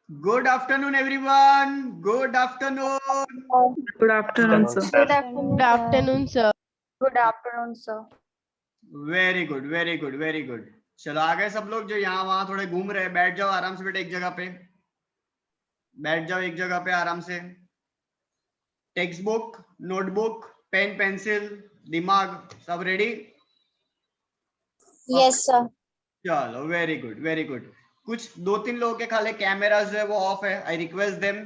Good afternoon, everyone. Good afternoon. Good afternoon, sir. Good afternoon, Good afternoon, sir. Good afternoon, sir. Very good, very good, very good. चलो आ गए सब लोग जो यहाँ वहां थोड़े घूम रहे हैं. बैठ जाओ आराम से बेटा, एक जगह पे बैठ जाओ, एक जगह पे आराम से. Text book, notebook, pen, pencil, दिमाग सब रेडी? Yes, sir. चलो वेरी गुड, वेरी गुड. कुछ दो तीन लोगों के खाली कैमराज है वो ऑफ है. I request them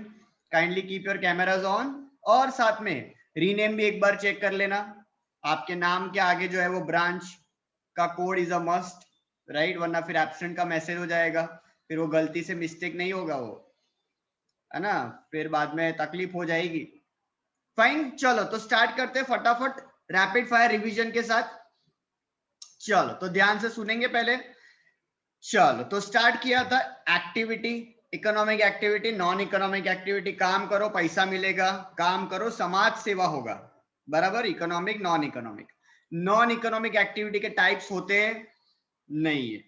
kindly keep your cameras on. और साथ में रीनेम भी एक बार चेक कर लेना. आपके नाम के आगे जो है वो ब्रांच का code is a must, right? वरना फिर एब्सेंट का मैसेज हो जाएगा. फिर वो गलती से मिस्टेक नहीं होगा, वो है ना, फिर बाद में तकलीफ हो जाएगी. फाइन, चलो तो स्टार्ट करते हैं फटाफट रैपिड फायर रिवीजन के साथ. चलो तो ध्यान से सुनेंगे पहले. चलो तो स्टार्ट किया था activity, economic activity, non economic activity. काम करो पैसा मिलेगा, काम करो समाज सेवा होगा, बराबर. Economic, non economic. Non economic activity के टाइप्स होते हैं नहीं है.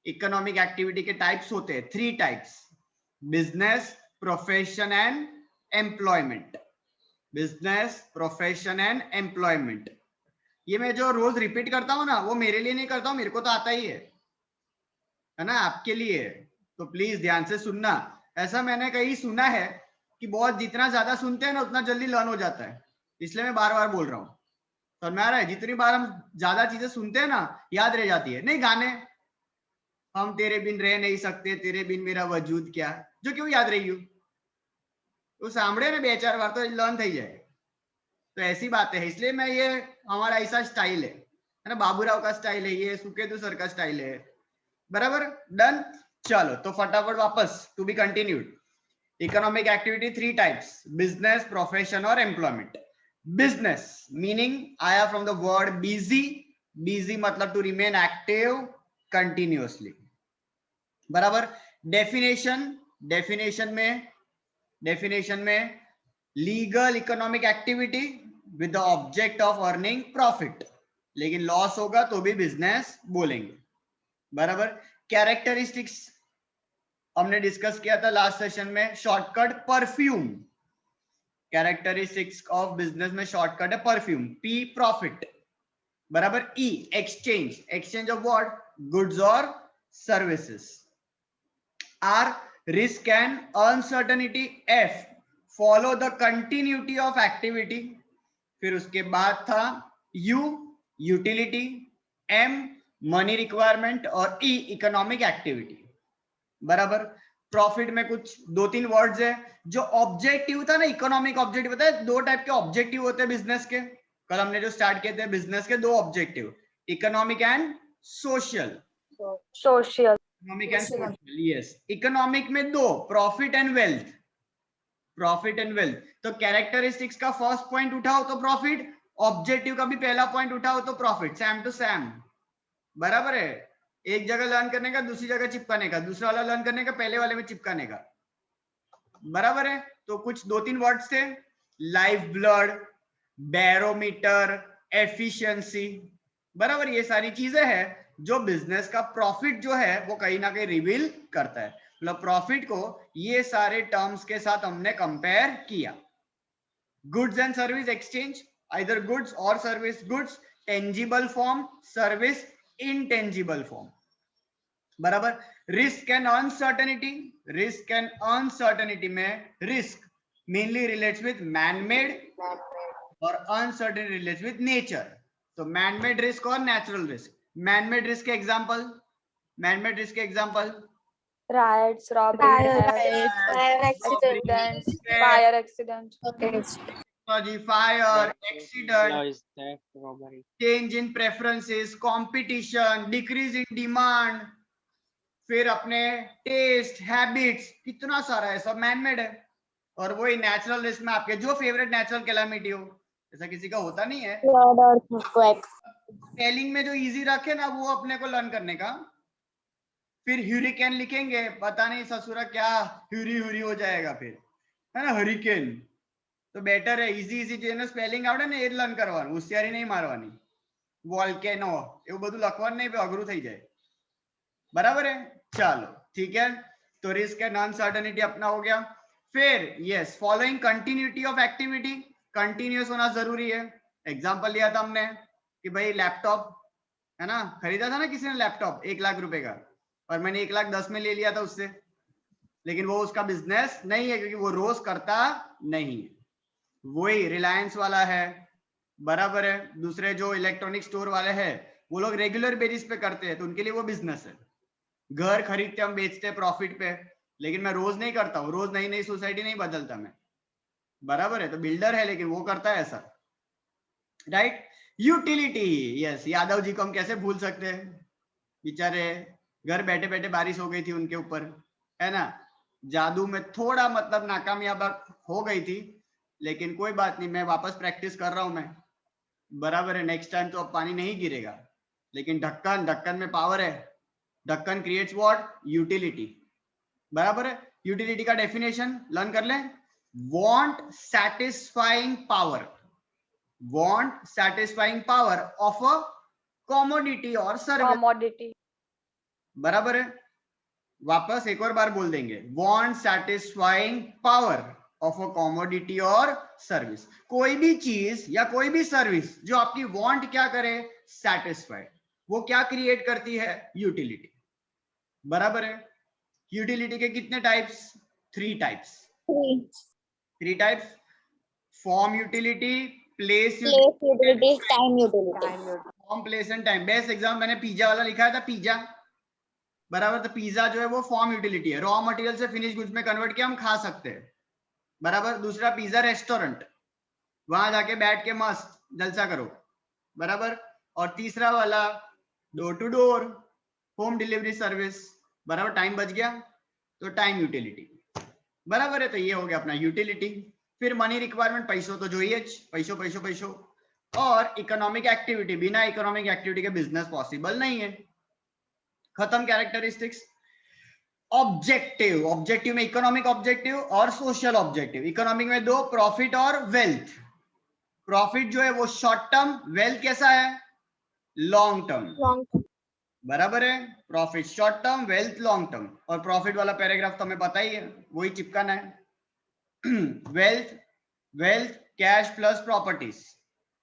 इकोनॉमिक एक्टिविटी के टाइप्स होते हैं 3 types: business, profession and employment. Business, profession and employment. ये मैं जो रोज रिपीट करता हूं ना, वो मेरे लिए नहीं करता हूं, मेरे को तो आता ही है ना, आपके लिए. तो प्लीज ध्यान से सुनना. ऐसा मैंने कहीं सुना है कि बहुत जितना ज्यादा सुनते हैं ना उतना जल्दी लर्न हो जाता है, इसलिए मैं बार बार बोल रहा हूँ. समझ में आ रहा है? जितनी बार हम ज्यादा चीजें सुनते हैं ना, याद रह जाती है. नहीं, गाने हम तेरे बिन रह नहीं सकते, तेरे बिन मेरा वजूद क्या, जो क्यों याद रही हो, तो सांभळे ने 2-4 बार तो लर्न थी जाए. तो ऐसी बात है, इसलिए मैं ये हमारा ऐसा स्टाइल है ना, बाबूराव का स्टाइल है ये, सुकेतु सर का स्टाइल है, बराबर. डन. चलो तो फटाफट वापस to be continued. Economic activity 3 types: business, profession और एम्प्लॉयमेंट. बिजनेस मीनिंग आया from the word busy. Busy मतलब टू रिमेन एक्टिव कंटिन्यूअसली, बराबर. डेफिनेशन में legal economic activity with the object of earning profit, लेकिन लॉस होगा तो भी business बोलेंगे, बराबर. कैरेक्टरिस्टिक्स हमने डिस्कस किया था लास्ट सेशन में. Shortcut perfume. Characteristics of business में शॉर्टकट है परफ्यूम. पी प्रॉफिट, बराबर. E exchange of what? Goods और services. R risk and uncertainty. F follow the continuity of activity. फिर उसके बाद था U utility. M money requirement. और ई इकोनॉमिक एक्टिविटी, बराबर. प्रॉफिट में कुछ 2-3 वर्ड्स है. जो ऑब्जेक्टिव था ना, इकोनॉमिक ऑब्जेक्टिव होता है. 2 टाइप के ऑब्जेक्टिव होते हैं बिजनेस के. कल हमने जो स्टार्ट किए थे बिजनेस के 2 objective, economic and social. Social. Economic and social, yes. Economic में 2, profit and wealth. Profit and wealth. तो कैरेक्टरिस्टिक्स का फर्स्ट पॉइंट उठाओ तो प्रॉफिट, ऑब्जेक्टिव का भी पहला पॉइंट उठाओ तो प्रॉफिट. सैम टू सैम, बराबर है. एक जगह लर्न करने का दूसरी जगह चिपकाने का, दूसरा वाला लर्न करने का पहले वाले में चिपकाने का, बराबर है. तो कुछ 2-3 वर्ड्स थे: लाइफ ब्लड, बैरोमीटर, एफिशिएंसी, बराबर. ये सारी चीजें हैं जो बिजनेस का प्रॉफिट जो है वो कहीं ना कहीं रिवील करता है. मतलब प्रॉफिट को ये सारे टर्म्स के साथ हमने कंपेयर किया. Goods and service exchange, either goods और service. Goods tangible form, service intangible form, बराबर. Risk and uncertainty. Risk and uncertainty में risk mainly relates with man made और अनसर्टेनिटी रिलेट्स विद नेचर. तो man made risk और natural risk. Man made risk के example, man made risk के example: Riots, robbery, Fire accidents, fire accident. Fire, accident, Noise, theft, robbery. Change in preferences, competition, decrease in demand, फिर अपने test, habits, कितना सारा है, सब man made है. और वही नेचुरल रिस्क में आपके जो फेवरेट नेचुरल कैलामिटी हो, ऐसा किसी का होता नहीं है. Flood or earthquake. स्पेलिंग में जो इजी रखे ना वो अपने को लर्न करने का. फिर ह्यूरिकेन लिखेंगे, पता नहीं ससुरा क्या ह्यूरी हो जाएगा फिर, है ना, हरिकेन. तो बेटर है इजी જેને સ્પેલિંગ આવડે ને એ જ લર્ન કરવાનું, હોશિયારી નહીં મારવાની. વોલ્કેનો એવું બધું લખવાનું નહીં, અઘરું થઈ જાય, બરાબર है. चलो ठीक है. तो रिस्क एंड अनसर्टेनिटी अपना हो गया। फिर yes, following continuity of activity, continuous होना जरूरी है। एग्जांपल लिया था हमने कि भाई लैपटॉप है ना, खरीदा था ना किसी ने लैपटॉप 1 लाख रुपए का, और मैंने 1,10,000 में ले लिया था उससे, लेकिन वो उसका बिजनेस नहीं है क्योंकि वो रोज करता नहीं है। वही रिलायंस वाला है, बराबर है, दूसरे जो इलेक्ट्रॉनिक स्टोर वाले हैं वो लोग रेगुलर बेसिस पे करते हैं तो उनके लिए वो बिजनेस है। घर खरीदते हम बेचते हैं प्रॉफिट पे, लेकिन मैं रोज नहीं करता हूँ, रोज नई नई सोसाइटी नहीं बदलता मैं, बराबर है। तो बिल्डर है लेकिन वो करता है ऐसा, right. Utility, yes, Yadav ji को हम कैसे भूल सकते हैं, बेचारे घर बैठे बैठे बारिश हो गई थी उनके ऊपर, है ना। जादू में थोड़ा मतलब नाकामयाब हो गई थी, लेकिन कोई बात नहीं, मैं वापस प्रैक्टिस कर रहा हूं मैं, बराबर है। नेक्स्ट टाइम तो अब पानी नहीं गिरेगा, लेकिन ढक्कन, ढक्कन में पावर है। ढक्कन क्रिएट्स व्हाट, यूटिलिटी, बराबर है। यूटिलिटी का डेफिनेशन लर्न कर लें, want satisfying power, want satisfying power of a commodity और सर्विस, commodity, बराबर है। वापस एक और बार बोल देंगे, want satisfying power of a commodity और सर्विस। कोई भी चीज या कोई भी सर्विस जो आपकी वांट क्या करे, सैटिस्फाई, वो क्या क्रिएट करती है, यूटिलिटी, बराबर है। यूटिलिटी के कितने types, 3 types, 3 types, form utility, place utility, time utility. Form, place and time. Best exam मैंने पिज्जा वाला लिखा था, पिज्जा, बराबर। तो पिज्जा जो है वो फॉर्म यूटिलिटी है, रॉ मटेरियल से फिनिश गुड्स में कन्वर्ट किया हम खा सकते हैं, बराबर। दूसरा पिज्जा रेस्टोरेंट, वहां जाके बैठ के मस्त जलसा करो, बराबर। और तीसरा वाला door to door, home delivery service, बराबर। टाइम बच गया तो टाइम यूटिलिटी, बराबर है। तो ये हो गया अपना यूटिलिटी। फिर मनी रिक्वायरमेंट, पैसों तो जो ही है, पैसों पैसों पैसों। और इकोनॉमिक एक्टिविटी, बिना इकोनॉमिक एक्टिविटी के बिजनेस पॉसिबल नहीं है, खत्म। कैरेक्टरिस्टिक्स। ऑब्जेक्टिव, ऑब्जेक्टिव में इकोनॉमिक ऑब्जेक्टिव और सोशल ऑब्जेक्टिव। इकोनॉमिक में 2, प्रॉफिट और वेल्थ। प्रॉफिट जो है वो शॉर्ट टर्म, वेल्थ कैसा है, लॉन्ग टर्म, बराबर है। Profit short term, wealth long term. और प्रॉफिट वाला पैराग्राफ तो हमें पता ही है, वही चिपकाना है। Wealth, wealth cash plus properties,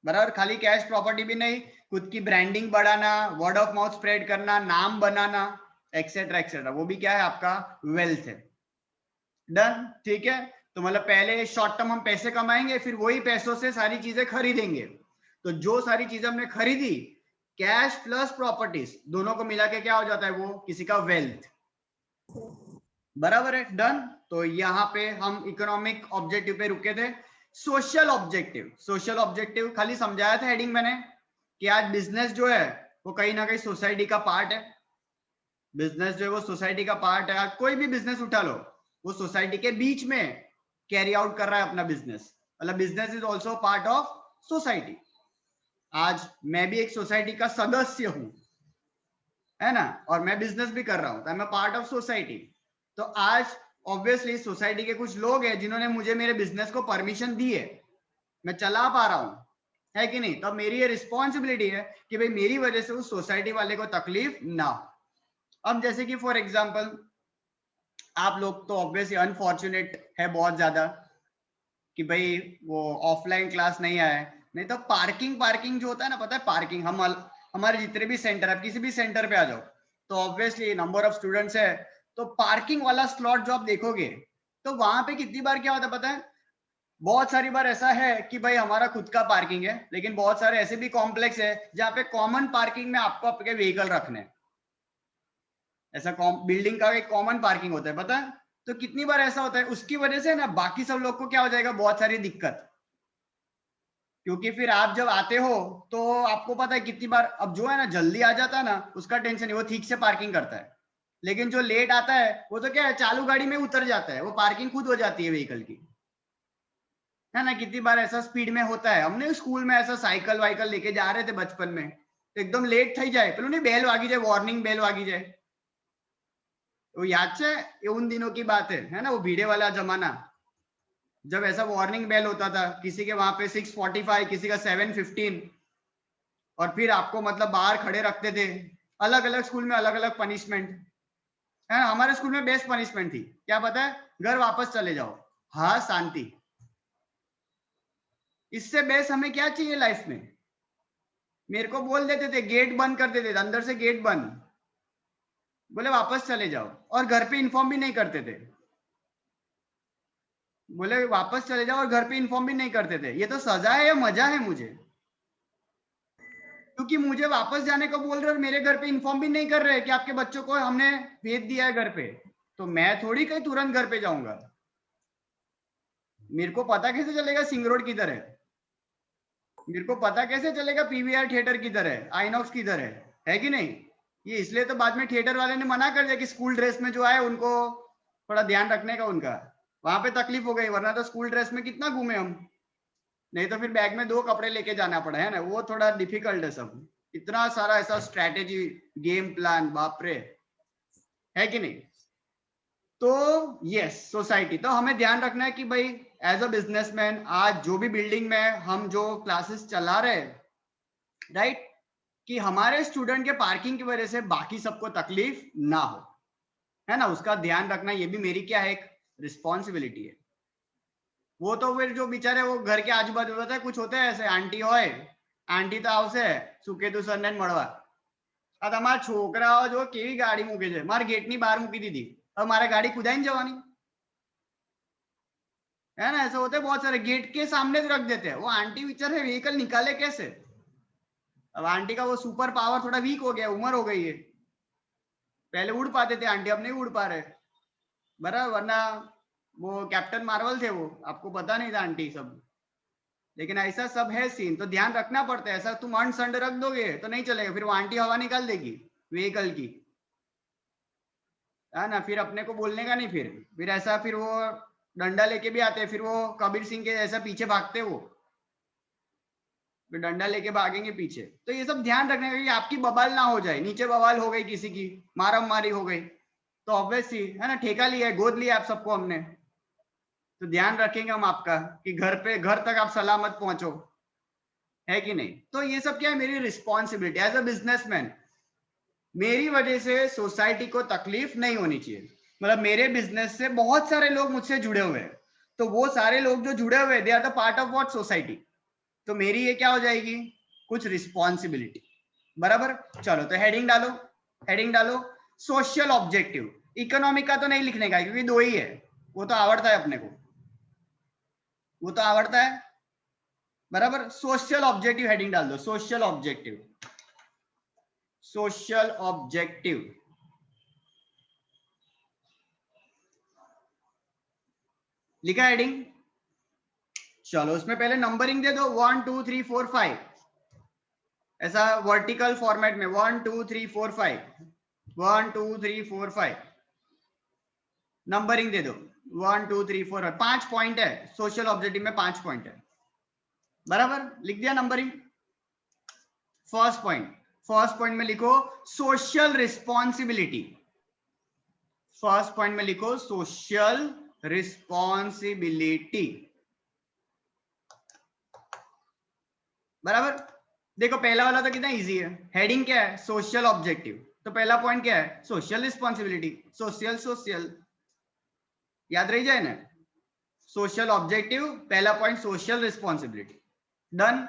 बराबर। खाली कैश प्रॉपर्टी भी नहीं, खुद की ब्रांडिंग बढ़ाना, वर्ड ऑफ माउथ स्प्रेड करना, नाम बनाना, एक्सेट्रा एक्सेट्रा, वो भी क्या है आपका, वेल्थ है। डन, ठीक है। तो मतलब पहले शॉर्ट टर्म हम पैसे कमाएंगे, फिर वही पैसों से सारी चीजें खरीदेंगे। तो जो सारी चीजें हमने खरीदी, कैश प्लस प्रॉपर्टीज दोनों को मिला के क्या हो जाता है, वो किसी का वेल्थ, बराबर है। डन। तो यहाँ पे हम इकोनॉमिक ऑब्जेक्टिव पे रुके थे। सोशल ऑब्जेक्टिव, सोशल ऑब्जेक्टिव खाली समझाया था हेडिंग मैंने कि आज बिजनेस जो है वो कहीं ना कहीं सोसाइटी का पार्ट है। बिजनेस जो है वो सोसाइटी का पार्ट है। आज कोई भी बिजनेस उठा लो, वो सोसाइटी के बीच में कैरी आउट कर रहा है अपना बिजनेस, मतलब business is also part of society. आज मैं भी एक सोसाइटी का सदस्य हूं, है ना, और मैं बिजनेस भी कर रहा हूं, तो I am a part of society. तो आज ऑब्वियसली सोसाइटी के कुछ लोग हैं जिन्होंने मुझे मेरे बिजनेस को परमिशन दी है, मैं चला पा रहा हूं, है कि नहीं। तो मेरी ये रिस्पॉन्सिबिलिटी है कि भाई मेरी वजह से उस सोसाइटी वाले को तकलीफ ना हो। अब जैसे कि फॉर एग्जांपल आप लोग तो ऑब्वियसली अनफॉर्चुनेट है बहुत ज्यादा कि भाई वो ऑफलाइन क्लास नहीं आए, नहीं तो पार्किंग जो होता है ना, पता है पार्किंग, हम हमारे जितने भी सेंटर, आप किसी भी सेंटर पे आ जाओ तो ऑब्वियसली नंबर ऑफ स्टूडेंट्स है, तो पार्किंग वाला स्लॉट जो आप देखोगे तो वहां पे कितनी बार क्या होता है पता है, बहुत सारी बार ऐसा है कि भाई हमारा खुद का पार्किंग है, लेकिन बहुत सारे ऐसे भी कॉम्प्लेक्स है जहाँ पे कॉमन पार्किंग में आपको आपके व्हीकल रखने, ऐसा बिल्डिंग का एक कॉमन पार्किंग होता है, पता है। तो कितनी बार ऐसा होता है, उसकी वजह से ना बाकी सब लोग को क्या हो जाएगा, बहुत सारी दिक्कत, क्योंकि फिर आप जब आते हो तो आपको पता है कितनी बार, अब जो है ना जल्दी आ जाता है ना उसका टेंशन नहीं, वो ठीक से पार्किंग करता है, लेकिन जो लेट आता है वो तो क्या है, चालू गाड़ी में उतर जाता है, वो पार्किंग खुद हो जाती है व्हीकल की, है ना। कितनी बार ऐसा स्पीड में होता है, हमने स्कूल में ऐसा साइकिल वाइकल लेके जा रहे थे बचपन में, तो एकदम लेट थी जाए, पेલું नहीं बेल वागी जाए, वार्निंग बेल वागी जाए, वो याद है, ये उन दिनों की बात है ना, वो भीड़े वाला जमाना, जब ऐसा वार्निंग बेल होता था, किसी के वहां पे 6:45, किसी का 7:15, और फिर आपको मतलब बाहर खड़े रखते थे, अलग अलग स्कूल में अलग अलग पनिशमेंट। है ना, हमारे स्कूल में बेस्ट पनिशमेंट थी, क्या पता है, घर वापस चले जाओ, हाँ शांति। इससे बेस्ट हमें क्या चाहिए लाइफ में? मेरे को बोल देते थे, गेट बंद कर देते थे, अंदर से गेट बंद, बोले वापस चले जाओ, और घर पे इन्फॉर्म भी नहीं करते थे, बोले वापस चले जाओ और घर पे इन्फॉर्म भी नहीं करते थे। ये तो सजा है या मजा है मुझे? क्योंकि मुझे वापस जाने को बोल रहे और मेरे घर पे इन्फॉर्म भी नहीं कर रहे कि आपके बच्चों को हमने भेज दिया है घर पे, तो मैं थोड़ी कहीं तुरंत घर पे जाऊंगा। मेरे को पता कैसे चलेगा सिंह रोड किधर है? मेरे को पता कैसे चलेगा पीवीआर थिएटर किधर है, आइनॉक्स किधर है कि नहीं? ये इसलिए तो बाद में थिएटर वाले ने मना कर दिया कि स्कूल ड्रेस में जो आए उनको थोड़ा ध्यान रखने का उनका, वहां पे तकलीफ हो गई, वरना तो स्कूल ड्रेस में कितना घूमे हम, नहीं तो फिर बैग में 2 कपड़े लेके जाना पड़ा है ना, वो थोड़ा डिफिकल्ट है सब, इतना सारा ऐसा स्ट्रैटेजी गेम प्लान, बाप रे, है कि नहीं? तो यस, सोसाइटी, तो हमें ध्यान रखना है कि भाई एज अ बिजनेसमैन आज जो भी बिल्डिंग में हम जो क्लासेस चला रहे, राइट, कि हमारे स्टूडेंट के पार्किंग की वजह से बाकी सबको तकलीफ ना हो, है ना, उसका ध्यान रखना ये भी मेरी क्या है, एक रिस्पॉन्सिबिलिटी है। वो तो फिर जो बेचारे वो घर के आजू बाजू होता है, कुछ होते हैं ऐसे आंटी होए, आंटी तो आवશે સુકેતુ સરને મળવા, આ તમારા છોકરાઓ જો કેવી ગાડી મૂકે છે, મારી ગેટની બહાર મૂકી દીધી, હવે મારે ગાડી કુદાઈને જવાની, है ना, ऐसे होते बहुत सारे, गेट के सामने रख देते हैं, वो आंटी बेचारे व्हीकल निकाले कैसे? अब आंटी का वो सुपर पावर थोड़ा वीक हो गया, उम्र हो गई है, पहले उड़ पाते थे आंटी, अब नहीं उड़ पा रहे, बराबर, वरना वो कैप्टन मार्वल थे, वो आपको पता नहीं था आंटी सब, लेकिन ऐसा सब है सीन, तो ध्यान रखना पड़ता है। ऐसा तुम अनसंड रख दोगे तो नहीं चलेगा, फिर वो आंटी हवा निकाल देगी व्हीकल की, है ना, फिर अपने को बोलने का नहीं, फिर ऐसा, फिर वो डंडा लेके भी आते हैं, फिर वो कबीर सिंह के जैसा पीछे भागते वो, फिर डंडा लेके भागेंगे पीछे। तो ये सब ध्यान रखने का कि आपकी बवाल ना हो जाए, नीचे बवाल हो गई, किसी की मारम मारी हो गई, तो ऑब्वियसली है ना, ठेका लिया है, गोद लिया आप सबको हमने, तो ध्यान रखेंगे हम आपका कि घर तक आप सलामत पहुंचो, है कि नहीं? तो ये सब क्या है, मेरी रिस्पॉन्सिबिलिटी एज अ बिजनेसमैन, मेरी वजह से सोसाइटी को तकलीफ नहीं होनी चाहिए। मतलब मेरे बिजनेस से बहुत सारे लोग मुझसे जुड़े हुए हैं, तो वो सारे लोग जो जुड़े हुए, they are the part of what, society, तो मेरी ये क्या हो जाएगी, कुछ रिस्पॉन्सिबिलिटी, बराबर। चलो तो हेडिंग डालो, सोशल ऑब्जेक्टिव। इकोनॉमिक का तो नहीं लिखने का क्योंकि 2 ही है, वो तो आवड़ता है अपने को, वो तो आवड़ता है, बराबर। सोशल ऑब्जेक्टिव हेडिंग डाल दो, सोशल ऑब्जेक्टिव, सोशल ऑब्जेक्टिव, लिखा हेडिंग। चलो उसमें पहले नंबरिंग दे दो, 1 2 3 4 5, ऐसा वर्टिकल फॉर्मेट में 1 2 3 4 5, 1 2 3 4 5 नंबरिंग दे दो, 1 2 3 4, 5 पॉइंट है सोशल ऑब्जेक्टिव में, 5 पॉइंट है, बराबर, लिख दिया नंबरिंग। फर्स्ट पॉइंट में लिखो सोशल रिस्पॉन्सिबिलिटी, फर्स्ट पॉइंट में लिखो सोशल रिस्पॉन्सिबिलिटी, बराबर। देखो पहला वाला तो कितना इजी है, हेडिंग क्या है, सोशल ऑब्जेक्टिव, तो पहला पॉइंट क्या है, सोशल रिस्पॉन्सिबिलिटी, सोशल याद रही जाए ना, सोशल ऑब्जेक्टिव, पहला पॉइंट सोशल रिस्पॉन्सिबिलिटी, डन।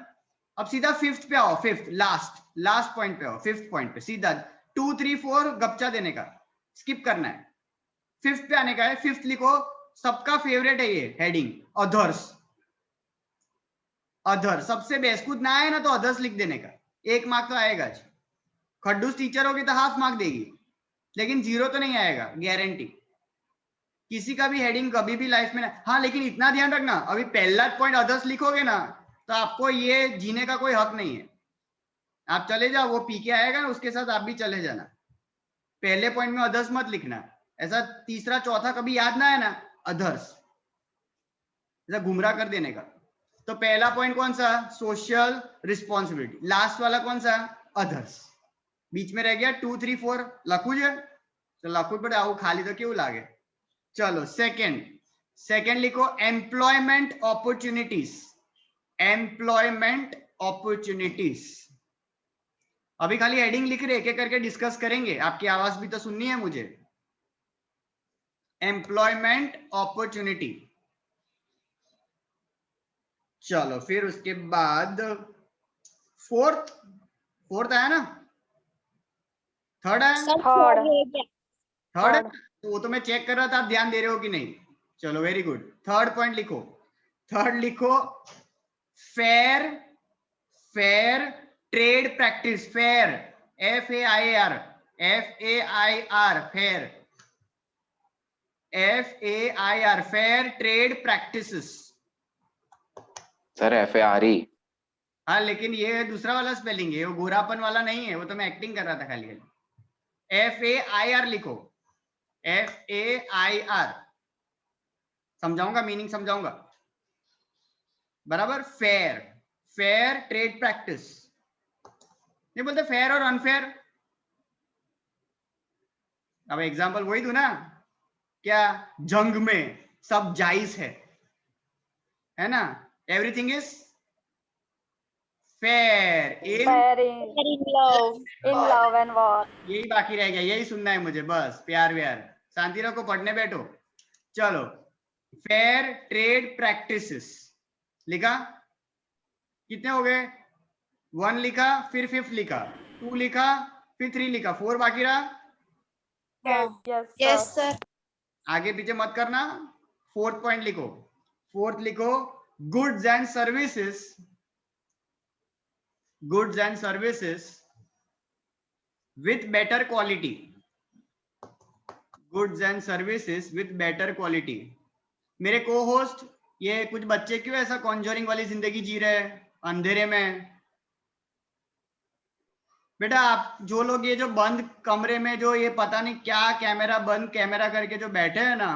अब सीधा फिफ्थ पे आओ, फिफ्थ लास्ट पॉइंट पे आओ, फिफ्थ पॉइंट पे सीधा 2 3 4 गपचा देने का, स्किप करना है, फिफ्थ पे आने का है। फिफ्थ लिखो, सबका फेवरेट है ये हेडिंग, अदर्स, अदर सबसे बेस्ट, कुछ ना आए ना तो अदर्स लिख देने का, 1 मार्क तो आएगा। खड्डूस टीचर होगी तो हाफ मार्क देगी, लेकिन 0 तो नहीं आएगा गारंटी, किसी का भी हेडिंग कभी भी लाइफ में ना। हाँ लेकिन इतना ध्यान रखना, अभी पहला पॉइंट अदर्स लिखोगे ना तो आपको ये जीने का कोई हक नहीं है, आप चले जाओ, वो पी के आएगा ना उसके साथ आप भी चले जाना, पहले पॉइंट में अदर्स मत लिखना, ऐसा तीसरा चौथा कभी याद ना है ना अदर्स, ऐसा गुमराह कर देने का। तो पहला पॉइंट कौन सा, सोशल रिस्पॉन्सिबिलिटी, लास्ट वाला कौन सा, अदर्स, बीच में रह गया 2 3 4 लखू जे, तो लखू पड़े आऊ खाली तो क्यों लागे। चलो सेकंड लिखो एम्प्लॉयमेंट अपॉर्चुनिटीज, एम्प्लॉयमेंट अपॉर्चुनिटीज। अभी खाली हेडिंग लिख रहे, एक एक करके डिस्कस करेंगे, आपकी आवाज भी तो सुननी है मुझे, एम्प्लॉयमेंट अपॉर्चुनिटी। चलो फिर उसके बाद फोर्थ आया ना, थर्ड आया, Third. थर्ड है? तो वो तो मैं चेक कर रहा था, आप ध्यान दे रहे हो कि नहीं। चलो वेरी गुड, थर्ड पॉइंट लिखो। थर्ड लिखो fair, fair trade practice. Fair, FAIR, FAIR, fair, FAIR, fair trade practices. Sir FARE। हाँ लेकिन ये दूसरा वाला स्पेलिंग है, वो गोरापन वाला नहीं है, वो तो मैं एक्टिंग कर रहा था खाली। FAIR लिखो, FAIR, समझाऊंगा, मीनिंग समझाऊंगा बराबर। फेयर, फेयर ट्रेड प्रैक्टिस, नहीं बोलते फेयर और अनफेयर। अब एग्जांपल वही दूं ना, क्या जंग में सब जायज है ना, everything is fair in, Fair in love and war. यही बाकी रह गया, यही सुनना है मुझे बस, प्यार व्यार। शांति रखो, पढ़ने बैठो। चलो फेयर ट्रेड प्रैक्टिसेस लिखा, कितने हो गए? 1 लिखा, फिर 5th लिखा, 2 लिखा, फिर 3 लिखा, 4 बाकी रहा। Yes, sir. आगे पीछे मत करना। 4th पॉइंट लिखो, 4th लिखो goods and services, goods and services with better quality, goods and services with better quality. मेरे को होस्ट, ये कुछ बच्चे क्यों ऐसा कॉन्जरिंग वाली जिंदगी जी रहे हैं अंधेरे में? बेटा आप जो लोग ये जो बंद कमरे में जो ये पता नहीं क्या कैमरा बंद कैमरा करके जो बैठे हैं ना,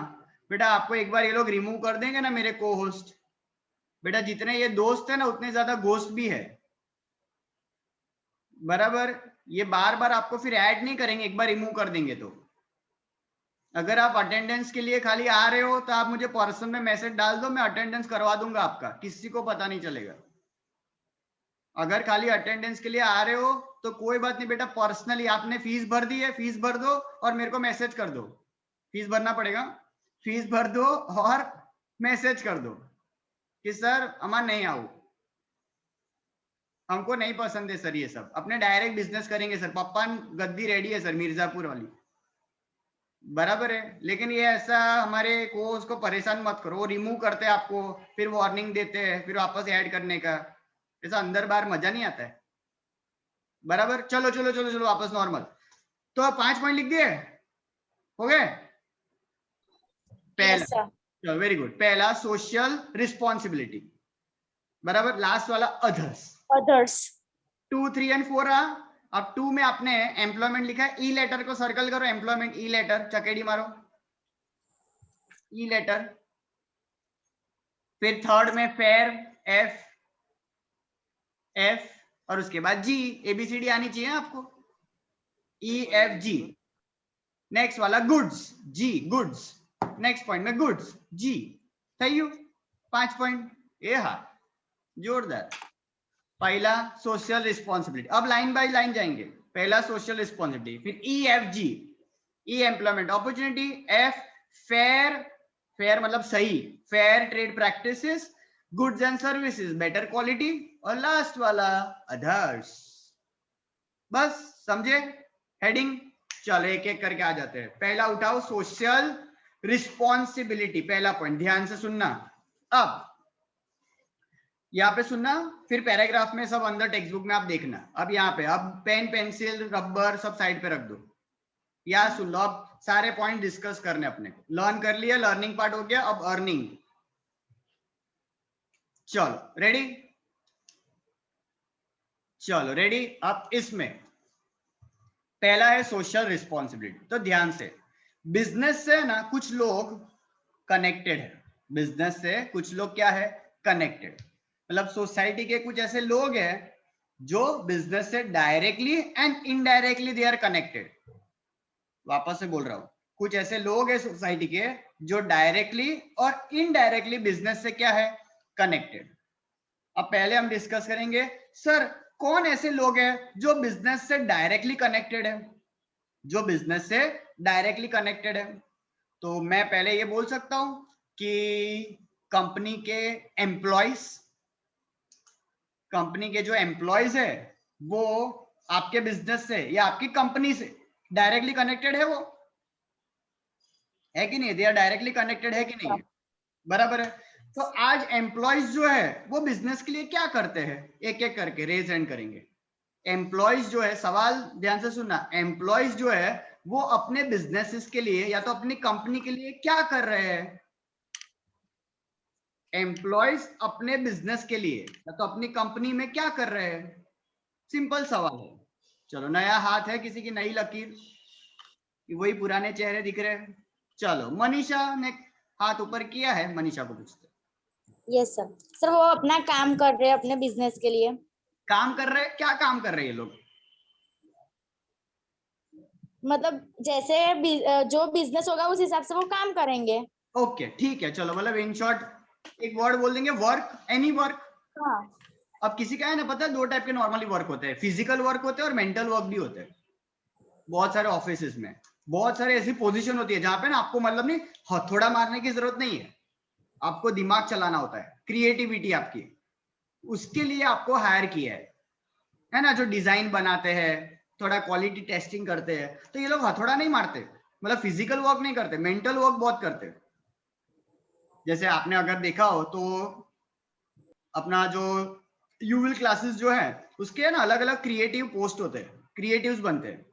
बेटा आपको एक बार ये लोग रिमूव कर देंगे ना मेरे को होस्ट, बेटा जितने ये दोस्त है ना उतने ज्यादा घोस्ट भी है बराबर। ये बार बार आपको फिर ऐड नहीं करेंगे, एक बार रिमूव कर देंगे। तो अगर आप अटेंडेंस के लिए खाली आ रहे हो तो आप मुझे पर्सन में मैसेज डाल दो, मैं अटेंडेंस करवा दूंगा आपका, किसी को पता नहीं चलेगा। अगर खाली अटेंडेंस के लिए आ रहे हो तो कोई बात नहीं बेटा, पर्सनली आपने फीस भर दी है, फीस भर दो और मेरे को मैसेज कर दो। फीस भरना पड़ेगा, फीस भर दो और मैसेज कर दो कि सर अमन नहीं आओ, हमको नहीं पसंद है सर ये सब, अपने डायरेक्ट बिजनेस करेंगे सर, पप्पा गद्दी रेडी है सर मिर्जापुर वाली, बराबर है। लेकिन ये ऐसा हमारे कोर्स को परेशान मत करो, वो रिमूव करते हैं आपको, फिर वार्निंग देते हैं, फिर वापस ऐड करने का, ऐसा अंदर बाहर मजा नहीं आता है बराबर। चलो चलो चलो चलो वापस नॉर्मल। तो 5 पॉइंट लिख दिए, हो गए? पहला, चलो वेरी गुड, पहला सोशल रिस्पॉन्सिबिलिटी बराबर, लास्ट वाला अदर्स। 2, 3 एंड 4 रहा। अब 2 में आपने एम्प्लॉयमेंट लिखा है, ई लेटर को सर्कल करो, एम्प्लॉयमेंट ई लेटर, चकेड़ी मारो, ई लेटर। फिर थर्ड में फेयर, एफ और उसके बाद जी, ABCD आनी चाहिए आपको, EFG। नेक्स्ट वाला goods, G goods, next point में goods G, thank you. 5 point, ये हा जोरदार। पहला सोशल रिस्पॉन्सिबिलिटी, अब लाइन बाय लाइन जाएंगे। पहला सोशल रिस्पॉन्सिबिलिटी, फिर EFG, E employment opportunity, F fair, fair मतलब सही, fair trade practices, goods and services better quality, और लास्ट वाला अदर्स। बस समझे हेडिंग? चलो एक एक करके आ जाते हैं। पहला उठाओ सोशल रिस्पॉन्सिबिलिटी, पहला पॉइंट, ध्यान से सुनना। अब यहाँ पे सुनना, फिर पैराग्राफ में सब अंदर टेक्स्ट बुक में आप देखना। अब यहाँ पे अब पेन पेंसिल रबर सब साइड पे रख दो, या सुन लो। अब सारे पॉइंट डिस्कस करने अपने को, लर्न कर लिया, लर्निंग पार्ट हो गया, अब अर्निंग। चलो रेडी, चलो रेडी। अब इसमें पहला है सोशल रिस्पॉन्सिबिलिटी। तो ध्यान से, बिजनेस से ना कुछ लोग कनेक्टेड है, बिजनेस से कुछ लोग क्या है कनेक्टेड, मतलब सोसाइटी के कुछ ऐसे लोग हैं जो बिजनेस से directly and indirectly they are connected. वापस से बोल रहा हूं, कुछ ऐसे लोग हैं सोसाइटी के जो डायरेक्टली और इनडायरेक्टली बिजनेस से क्या है कनेक्टेड। अब पहले हम डिस्कस करेंगे सर कौन ऐसे लोग हैं जो बिजनेस से डायरेक्टली कनेक्टेड है, जो बिजनेस से डायरेक्टली कनेक्टेड है। तो मैं पहले ये बोल सकता हूं कि कंपनी के एम्प्लॉयज है वो आपके बिजनेस से या आपकी कंपनी से डायरेक्टली कनेक्टेड है, वो है कि नहीं? दे आर डायरेक्टली कनेक्टेड, है कि नहीं है? बराबर है। तो आज एम्प्लॉयज जो है वो बिजनेस के लिए क्या करते हैं, एक एक करके रेज हैंड करेंगे। एम्प्लॉयज जो है, सवाल ध्यान से सुनना, एम्प्लॉयज जो है वो अपने बिजनेसेस के लिए या तो अपनी कंपनी के लिए क्या कर रहे हैं? एम्प्लॉयज अपने बिजनेस के लिए या तो अपनी कंपनी में क्या कर रहे हैं? सिंपल सवाल है। चलो, नया हाथ है, किसी की नई लकीर, वही पुराने चेहरे दिख रहे हैं। चलो, मनीषा ने हाथ ऊपर किया है, मनीषा को पूछते। Yes sir. सर वो अपना काम कर रहे हैं अपने बिजनेस के लिए। काम कर रहे हैं? क्या काम कर रहे हैं ये लोग? मतलब जैसे जो बिजनेस होगा उस हिसाब से वो काम करेंगे। ओके, ठीक है। चलो, मतलब इन शॉर्ट एक वर्ड बोल देंगे, वर्क, एनी वर्क। हाँ। अब किसी का है ना, पता है, दो टाइप के नॉर्मली वर्क होते हैं, फिजिकल वर्क होते हैं और मेंटल वर्क भी होते हैं। बहुत सारे ऑफिस में बहुत सारे ऐसी पोजीशन होती है जहां पे ना आपको मतलब नहीं हथौड़ा मारने की जरूरत नहीं है, आपको दिमाग चलाना होता है, क्रिएटिविटी आपकी, उसके लिए आपको हायर किया है ना? जो डिजाइन बनाते हैं, थोड़ा क्वालिटी टेस्टिंग करते हैं, तो ये लोग हथौड़ा नहीं मारते, मतलब फिजिकल वर्क नहीं करते, मेंटल वर्क बहुत करते हैं। जैसे आपने अगर देखा हो तो अपना जो यूविल क्लासेस जो है उसके है ना अलग अलग क्रिएटिव पोस्ट होते हैं, क्रिएटिव्स बनते हैं,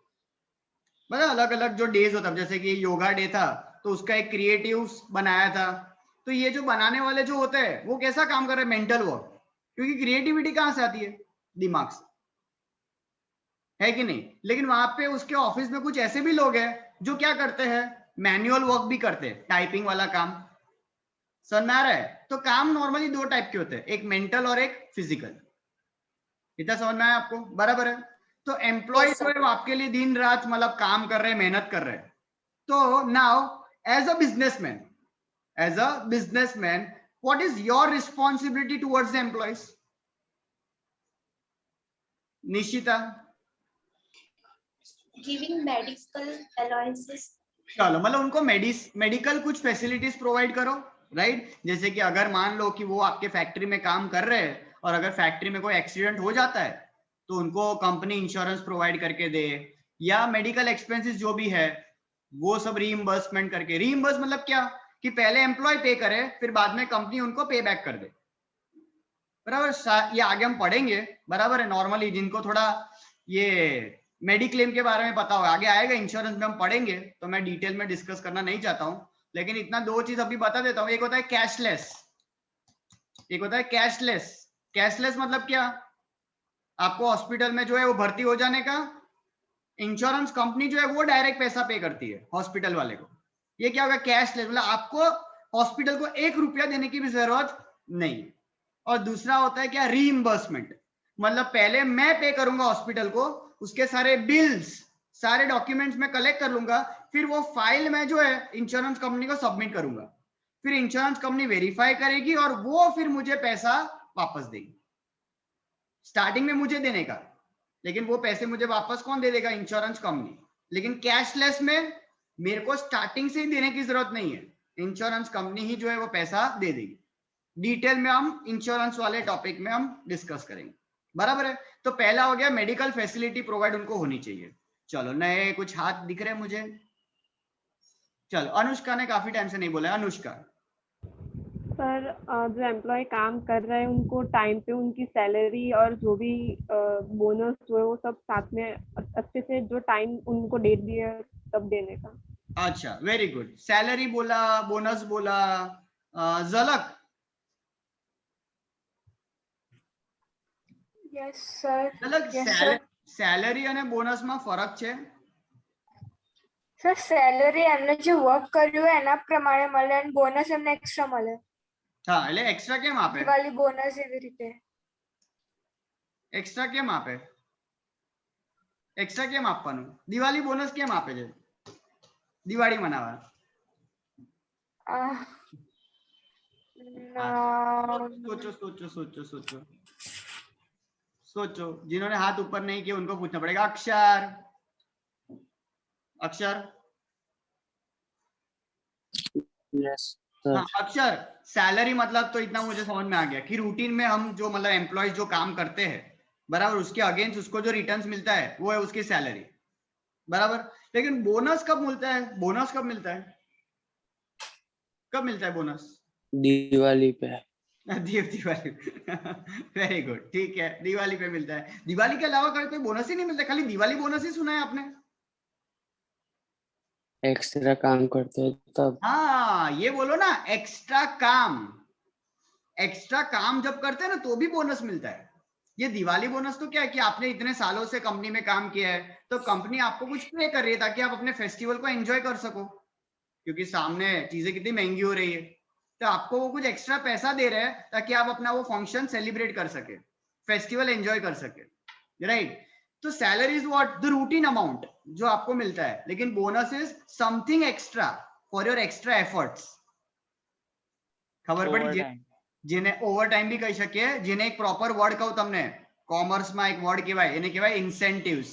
मतलब अलग अलग जो डेज होता है, जैसे कि योगा डे था तो उसका एक क्रिएटिव बनाया था। तो ये जो बनाने वाले जो होते हैं वो कैसा काम कर रहे हैं? मेंटल वर्क, क्योंकि क्रिएटिविटी कहां से आती है? दिमाग से, है कि नहीं? लेकिन वहां पे उसके ऑफिस में कुछ ऐसे भी लोग हैं जो क्या करते हैं? मैनुअल वर्क भी करते हैं, टाइपिंग वाला काम। समझ में आ रहा है? तो काम नॉर्मली दो टाइप के होते हैं, एक मेंटल और एक फिजिकल। इतना समझ में आया आपको? बराबर है। तो एम्प्लॉय जो है वो आपके लिए दिन रात मतलब काम कर रहे हैं, मेहनत कर रहे हैं। तो now as a businessman what is your responsibility towards the employees? Nishita? Giving medical allowances. चलो, मतलब उनको मेडिकल कुछ फैसिलिटीज प्रोवाइड करो, राइट? जैसे कि अगर मान लो कि वो आपके फैक्ट्री में काम कर रहे हैं और अगर फैक्ट्री में कोई एक्सीडेंट हो जाता है तो उनको कंपनी इंश्योरेंस प्रोवाइड करके दे, या मेडिकल एक्सपेंसेस जो भी है वो सब रीइंबर्समेंट करके। रीइंबर्स मतलब क्या? कि पहले एम्प्लॉय पे करे, फिर बाद में कंपनी उनको पे बैक कर दे। बराबर? ये आगे हम पढ़ेंगे, बराबर है? नॉर्मली जिनको थोड़ा ये मेडिक्लेम के बारे में पता होगा, आगे आएगा इंश्योरेंस में, हम पढ़ेंगे, तो मैं डिटेल में डिस्कस करना नहीं चाहता हूं, लेकिन इतना दो चीज अभी बता देता हूं। एक होता है कैशलेस, एक होता है कैशलेस। कैशलेस मतलब क्या? आपको हॉस्पिटल में जो है वो भर्ती हो जाने का इंश्योरेंस कंपनी जो है वो डायरेक्ट पैसा पे करती है हॉस्पिटल वाले को। ये क्या होगा? कैशलेस, मतलब आपको हॉस्पिटल को 1 रुपया देने की भी जरूरत नहीं। और दूसरा होता है क्या? रीइंबर्समेंट, मतलब पहले मैं पे करूंगा हॉस्पिटल को, उसके सारे बिल्स, सारे डॉक्यूमेंट्स में कलेक्ट कर लूंगा, फिर वो फाइल में जो है इंश्योरेंस कंपनी को सबमिट करूंगा, फिर इंश्योरेंस कंपनी वेरीफाई करेगी और वो फिर मुझे पैसा वापस देगी। स्टार्टिंग में मुझे देने का, लेकिन वो पैसे मुझे वापस कौन दे देगा? Insurance company. लेकिन कैशलेस में मेरे को स्टार्टिंग से ही देने की जरूरत नहीं है, इंश्योरेंस कंपनी ही जो है वो पैसा दे देगी। डिटेल में हम इंश्योरेंस वाले टॉपिक में हम डिस्कस करेंगे, बराबर है? तो पहला हो गया मेडिकल फैसिलिटी प्रोवाइड उनको होनी चाहिए। चलो, नए कुछ हाथ दिख रहे हैं मुझे। चलो, अनुष्का ने काफी टाइम से नहीं बोला। अनुष्का? सर जो एम्प्लॉय काम कर रहे हैं उनको टाइम पे उनकी सैलरी और जो भी बोनस जो है वो सब साथ में अच्छे से जो टाइम उनको डेट दी है तब देने का। अच्छा, वेरी गुड। सैलरी बोला, बोनस बोला, झलक? Yes sir. झलक, સેલેરી અને બોનસમાં ફરક છે? સર સેલરી એમને જે વર્ક કર્યું હોય એના પ્રમાણે મળે અને બોનસ એમને એક્સ્ટ્રા મળે. હા, એટલે એક્સ્ટ્રા કેમ આપે? દિવાળી બોનસ એવી રીતે. એક્સ્ટ્રા કેમ આપે? એક્સ્ટ્રા કેમ આપવાનું? દિવાળી બોનસ કેમ આપે છે? દિવાળી મનાવવા? सोचो सोचो सोचो सोचो सोचो। जिन्होंने हाथ ऊपर नहीं किए उनको पूछना पड़ेगा। अक्षर, अक्षर? Yes sir. हाँ अक्षर, सैलरी मतलब तो इतना मुझे समझ में आ गया कि रूटीन में हम जो मतलब एम्प्लॉयज जो काम करते हैं बराबर, उसके अगेंस्ट उसको जो रिटर्न्स मिलता है वो है उसकी सैलरी बराबर। लेकिन बोनस कब मिलता है? बोनस कब मिलता है? कब मिलता है बोनस? दिवाली पे। दिवाली। वेरी गुड, ठीक है, दिवाली पे मिलता है। दिवाली के अलावा कोई बोनस ही नहीं मिलता? खाली दिवाली बोनस ही सुना है आपने? एक्स्ट्रा काम करते हो तब। हाँ ये बोलो ना, एक्स्ट्रा काम। एक्स्ट्रा काम जब करते हैं ना तो भी बोनस मिलता है। ये दिवाली बोनस तो क्या है कि आपने इतने सालों से कंपनी में काम किया है तो कंपनी आपको कुछ पे कर रही है ताकि आप अपने फेस्टिवल को एंजॉय कर सको, क्योंकि सामने चीजें कितनी महंगी हो रही है, तो आपको वो कुछ एक्स्ट्रा पैसा दे रहे हैं ताकि आप अपना वो फंक्शन सेलिब्रेट कर सके, फेस्टिवल एंजॉय कर सके, राइट। तो salary is what? The routine amount जो आपको मिलता है, लेकिन bonus is something extra for your extra efforts. खबर पड़ी? જેને ઓવર ટાઈમ બી કહી શકીએ, જેને એક પ્રોપર વર્ડ કહું તમને, કોમર્સમાં એક વર્ડ કહેવાય, એને કહેવાય ઇન્સેન્ટિવ્સ।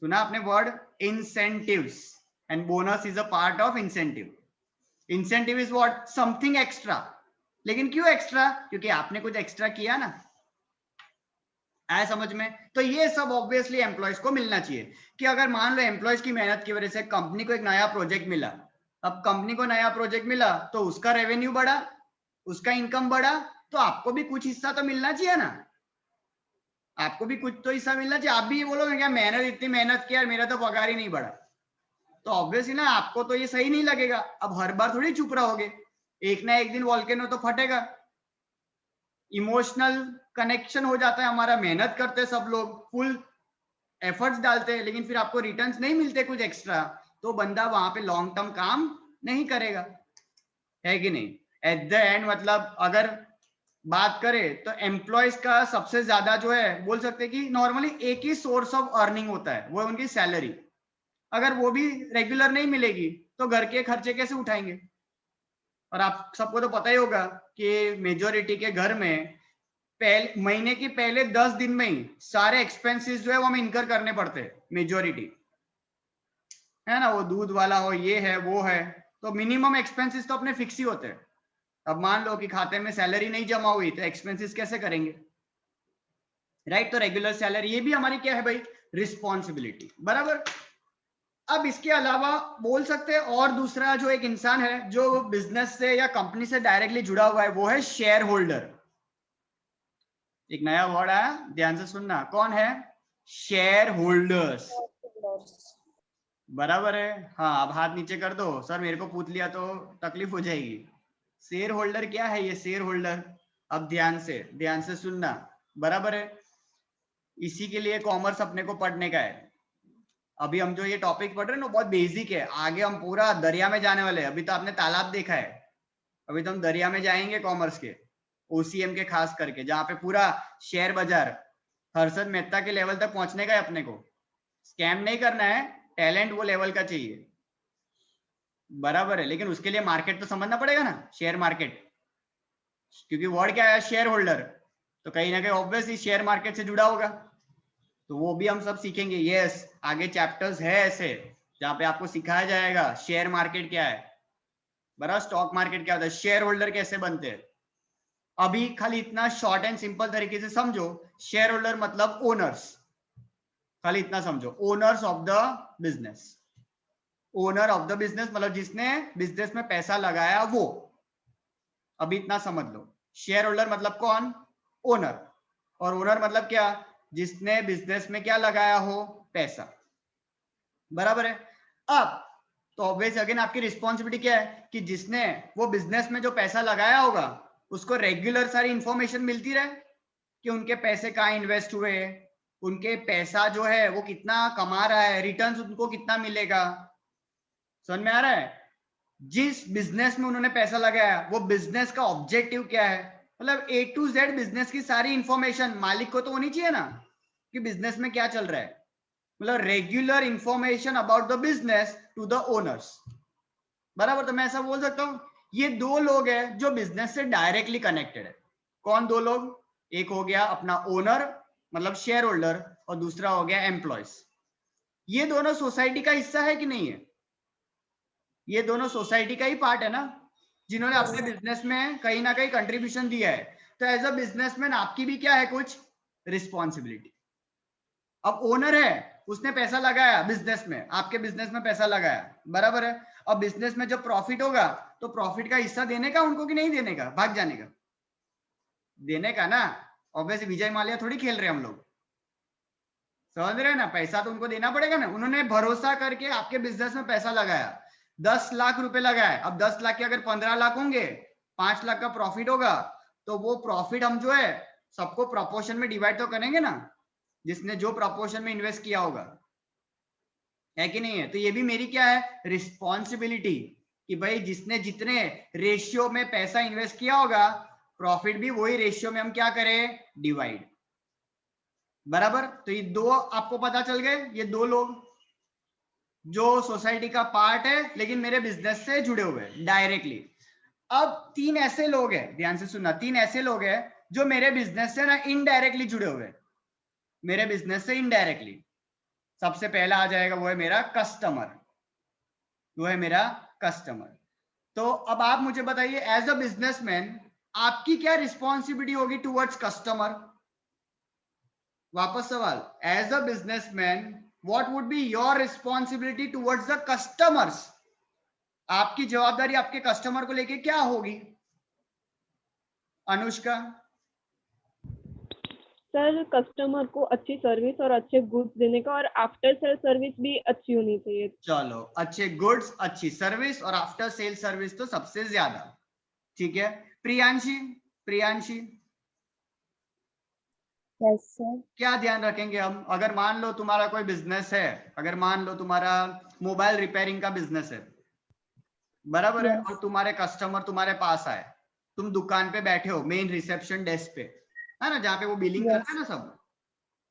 સુના આપને word incentives, and bonus is a part of incentive. Incentive is what? Something extra. लेकिन क्यों एक्स्ट्रा? क्योंकि आपने कुछ एक्स्ट्रा किया ना, आया समझ में? तो ये सब ऑब्वियसली एम्प्लॉयज को मिलना चाहिए कि अगर मान लो एम्प्लॉयज की मेहनत की वजह से कंपनी को एक नया प्रोजेक्ट मिला, अब कंपनी को नया प्रोजेक्ट मिला तो उसका रेवेन्यू बढ़ा, उसका इनकम बढ़ा, तो आपको भी कुछ हिस्सा तो मिलना चाहिए ना, आपको भी कुछ तो हिस्सा मिलना चाहिए। आप भी ये बोलोगे क्या मैंने इतनी मेहनत किया मेरा तो पगार ही नहीं बढ़ा, तो ऑब्वियसली ना आपको तो ये सही नहीं लगेगा। अब हर बार थोड़ी चुप रहोगे, एक ना एक दिन वॉल्केनो तो फटेगा। इमोशनल कनेक्शन हो जाता है हमारा, मेहनत करते हैं सब लोग, फुल एफर्ट्स डालते हैं, लेकिन फिर आपको रिटर्न्स नहीं मिलते कुछ एक्स्ट्रा, तो बंदा वहां पे लॉन्ग टर्म काम नहीं करेगा, है कि नहीं? एट द एंड मतलब अगर बात करें तो एम्प्लॉयज का सबसे ज्यादा जो है बोल सकते हैं कि नॉर्मली एक ही सोर्स ऑफ अर्निंग होता है, वो है उनकी सैलरी। अगर वो भी रेगुलर नहीं मिलेगी तो घर के खर्चे कैसे उठाएंगे? और आप सबको तो पता ही होगा कि मेजोरिटी के घर में महीने की पहले 10 दिन में ही सारे एक्सपेंसेस जो है वो हमें इनकर करने पड़ते हैं, मेजोरिटी है ना, वो दूध वाला हो, ये है वो है, तो मिनिमम एक्सपेंसेस तो अपने फिक्स ही होते हैं। अब मान लो कि खाते में सैलरी नहीं जमा हुई तो एक्सपेंसेस कैसे करेंगे, राइट? तो रेगुलर सैलरी, ये भी हमारी क्या है भाई? रिस्पॉन्सिबिलिटी, बराबर। अब इसके अलावा बोल सकते हैं और दूसरा जो एक इंसान है जो बिजनेस से या कंपनी से डायरेक्टली जुड़ा हुआ है, वो है शेयर होल्डर। एक नया वर्ड आया, ध्यान से सुनना, कौन है? शेयर होल्डर्स, बराबर है। हाँ अब हाथ नीचे कर दो, सर मेरे को पूछ लिया तो तकलीफ हो जाएगी। शेयर होल्डर क्या है? ये शेयर होल्डर, अब ध्यान से सुनना, बराबर है। इसी के लिए कॉमर्स अपने को पढ़ने का है। अभी हम जो ये टॉपिक पढ़ रहे हैं ना बहुत बेसिक है, आगे हम पूरा दरिया में जाने वाले हैं। अभी तो आपने तालाब देखा है, अभी तो हम दरिया में जाएंगे कॉमर्स के, ओसीएम के खास करके, जहां पे पूरा शेयर बाजार हर्षद मेहता के लेवल तक पहुंचने का है अपने को। स्कैम नहीं करना है, टैलेंट वो लेवल का चाहिए, बराबर है। लेकिन उसके लिए मार्केट तो समझना पड़ेगा ना, शेयर मार्केट, क्योंकि वर्ड क्या है? शेयर होल्डर, तो कहीं ना कहीं ऑब्वियसली शेयर मार्केट से जुड़ा होगा, तो वो भी हम सब सीखेंगे। यस, आगे चैप्टर्स है ऐसे जहां पे आपको सिखाया जाएगा शेयर मार्केट क्या है, बराबर, स्टॉक मार्केट क्या होता है, शेयर होल्डर कैसे बनते हैं। अभी खाली इतना शॉर्ट एंड सिंपल तरीके से समझो, शेयर होल्डर मतलब ओनर्स, खाली इतना समझो, owners of the business. Owner of the business मतलब जिसने बिजनेस में पैसा लगाया वो, अभी इतना समझ लो। शेयर होल्डर मतलब कौन? ओनर। और ओनर मतलब क्या? जिसने बिजनेस में क्या लगाया हो? पैसा, बराबर है। अब तो ऑब्वियस अगेन आपकी रिस्पॉन्सिबिलिटी क्या है कि जिसने वो बिजनेस में जो पैसा लगाया होगा उसको रेगुलर सारी इंफॉर्मेशन मिलती रहे कि उनके पैसे कहाँ इन्वेस्ट हुए, उनके पैसा जो है वो कितना कमा रहा है, रिटर्न्स उनको कितना मिलेगा। समझ में आ रहा है? जिस बिजनेस में उन्होंने पैसा लगाया वो बिजनेस का ऑब्जेक्टिव क्या है, मतलब A to Z बिजनेस की सारी इंफॉर्मेशन मालिक को तो होनी चाहिए ना कि बिजनेस में क्या चल रहा है, मतलब regular information about the business to the owners, बराबर। तो मैं ऐसा बोल सकता हूँ ये दो लोग हैं जो बिजनेस से डायरेक्टली कनेक्टेड है। कौन दो लोग? एक हो गया अपना ओनर मतलब शेयर होल्डर, और दूसरा हो गया एम्प्लॉयज। ये दोनों सोसाइटी का हिस्सा है कि नहीं है? ये दोनों सोसाइटी का ही पार्ट है ना, जिन्होंने अपने बिजनेस में कहीं ना कहीं कंट्रीब्यूशन दिया है। तो एज अ बिजनेसमैन आपकी भी क्या है, कुछ रिस्पॉन्सिबिलिटी। अब ओनर है, उसने पैसा लगाया बिजनेस में, आपके बिजनेस में पैसा लगाया, बराबर है। अब बिजनेस में जब प्रॉफिट होगा तो प्रॉफिट का हिस्सा देने का उनको कि नहीं देने का, भाग जाने का, देने का ना। ऑब्वियसली विजय माल्या थोड़ी खेल रहे हम लोग, समझ रहे हैं ना, पैसा तो उनको देना पड़ेगा ना। उन्होंने भरोसा करके आपके बिजनेस में पैसा लगाया, 10 लाख रुपए लगाए। अब 10 लाख के अगर 15 लाख होंगे, 5 लाख का प्रॉफिट होगा, तो वो प्रॉफिट हम जो है सबको प्रोपोर्शन में डिवाइड तो करेंगे ना, जिसने जो प्रोपोर्शन में इन्वेस्ट किया होगा, है कि नहीं है। तो ये भी मेरी क्या है, रिस्पॉन्सिबिलिटी, कि भाई जिसने जितने रेशियो में पैसा इन्वेस्ट किया होगा, प्रॉफिट भी वही रेशियो में हम क्या करें, डिवाइड, बराबर। तो ये दो आपको पता चल गए, ये दो लोग जो सोसाइटी का पार्ट है लेकिन मेरे बिजनेस से जुड़े हुए डायरेक्टली। अब 3 ऐसे लोग हैं, ध्यान से सुनना, 3 ऐसे लोग हैं जो मेरे बिजनेस से ना इनडायरेक्टली जुड़े हुए, मेरे बिजनेस से इनडायरेक्टली। सबसे पहला आ जाएगा, वो है मेरा कस्टमर, वो है मेरा कस्टमर। तो अब आप मुझे बताइए, एज अ बिजनेसमैन आपकी क्या रिस्पॉन्सिबिलिटी होगी टुवर्ड्स कस्टमर। वापस सवाल, as a businessman what would be your responsibility towards the customers. आपकी जवाबदारी आपके कस्टमर को लेके क्या होगी, अनुष्का। सर कस्टमर को अच्छी सर्विस और अच्छे गुड्स देने का, और आफ्टर सेल सर्विस भी अच्छी होनी चाहिए। चलो, अच्छे गुड्स, अच्छी सर्विस और आफ्टर सेल सर्विस तो सबसे ज्यादा, ठीक है। Priyanshi, Priyanshi Yes, sir. क्या ध्यान रखेंगे हम, अगर मान लो तुम्हारा कोई बिजनेस है, अगर मान लो तुम्हारा मोबाइल रिपेयरिंग का बिजनेस है, बराबर है, Yes. और तुम्हारे कस्टमर तुम्हारे पास आए, तुम दुकान पे बैठे हो मेन रिसेप्शन डेस्क पे, है ना, जहाँ पे वो बिलिंग Yes. करते हैं ना सब,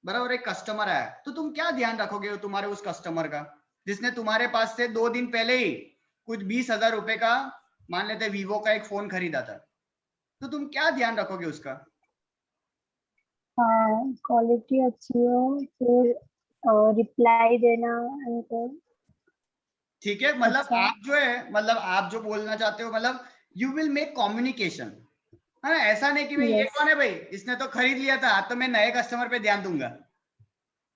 बराबर। एक कस्टमर आया, तो तुम क्या ध्यान रखोगे तुम्हारे उस कस्टमर का, जिसने तुम्हारे पास से 2 दिन पहले ही कुछ 20,000 रुपए का, मान लेते वीवो का एक फोन खरीदा था, तो तुम क्या ध्यान रखोगे उसका। हाँ, क्वालिटी अच्छी हो, फिर रिप्लाई देना उनको। ठीक है, मतलब अच्छा। आप जो है, मतलब आप जो बोलना चाहते हो, मतलब यू विल मेक कम्युनिकेशन, है ना। ऐसा नहीं कि भाई ये Yes. कौन है भाई, इसने तो खरीद लिया था, तो मैं नए कस्टमर पे ध्यान दूंगा,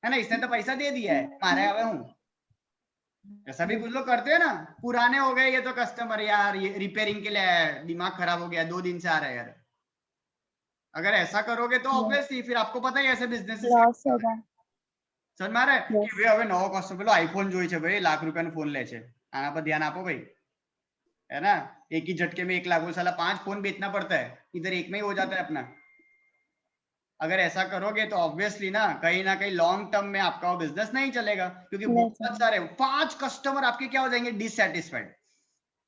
है ना, इसने तो पैसा दे दिया है, मारा हुआ हूँ। ऐसा भी कुछ लोग करते हैं ना, पुराने हो गए ये तो कस्टमर, यार ये रिपेयरिंग के लिए आया है, दिमाग खराब हो गया, 2 दिन से आ रहा है यार। अगर ऐसा करोगे तो ऑब्वियसली फिर आपको पता ही है ऐसे बिजनेस लॉस होगा। समझ में आ रहा है Yes. कि भाई હવે નવો કસ્ટમર પેલો આઈફોન જોઈ છે ભાઈ, લાખ રૂપિયાનો ફોન લે છે, આના પર ध्यान આપो भाई, है ना। एक ही झटके में 1 लाख, वो साला 5 फोन बेचना पड़ता है, इधर एक में ही हो जाता है अपना। अगर ऐसा करोगे तो ऑब्वियसली ना कहीं लॉन्ग टर्म में आपका वो बिजनेस नहीं चलेगा, क्योंकि नहीं बहुत सारे 5 कस्टमर आपके क्या हो जाएंगे, डिससेटिस्फाइड।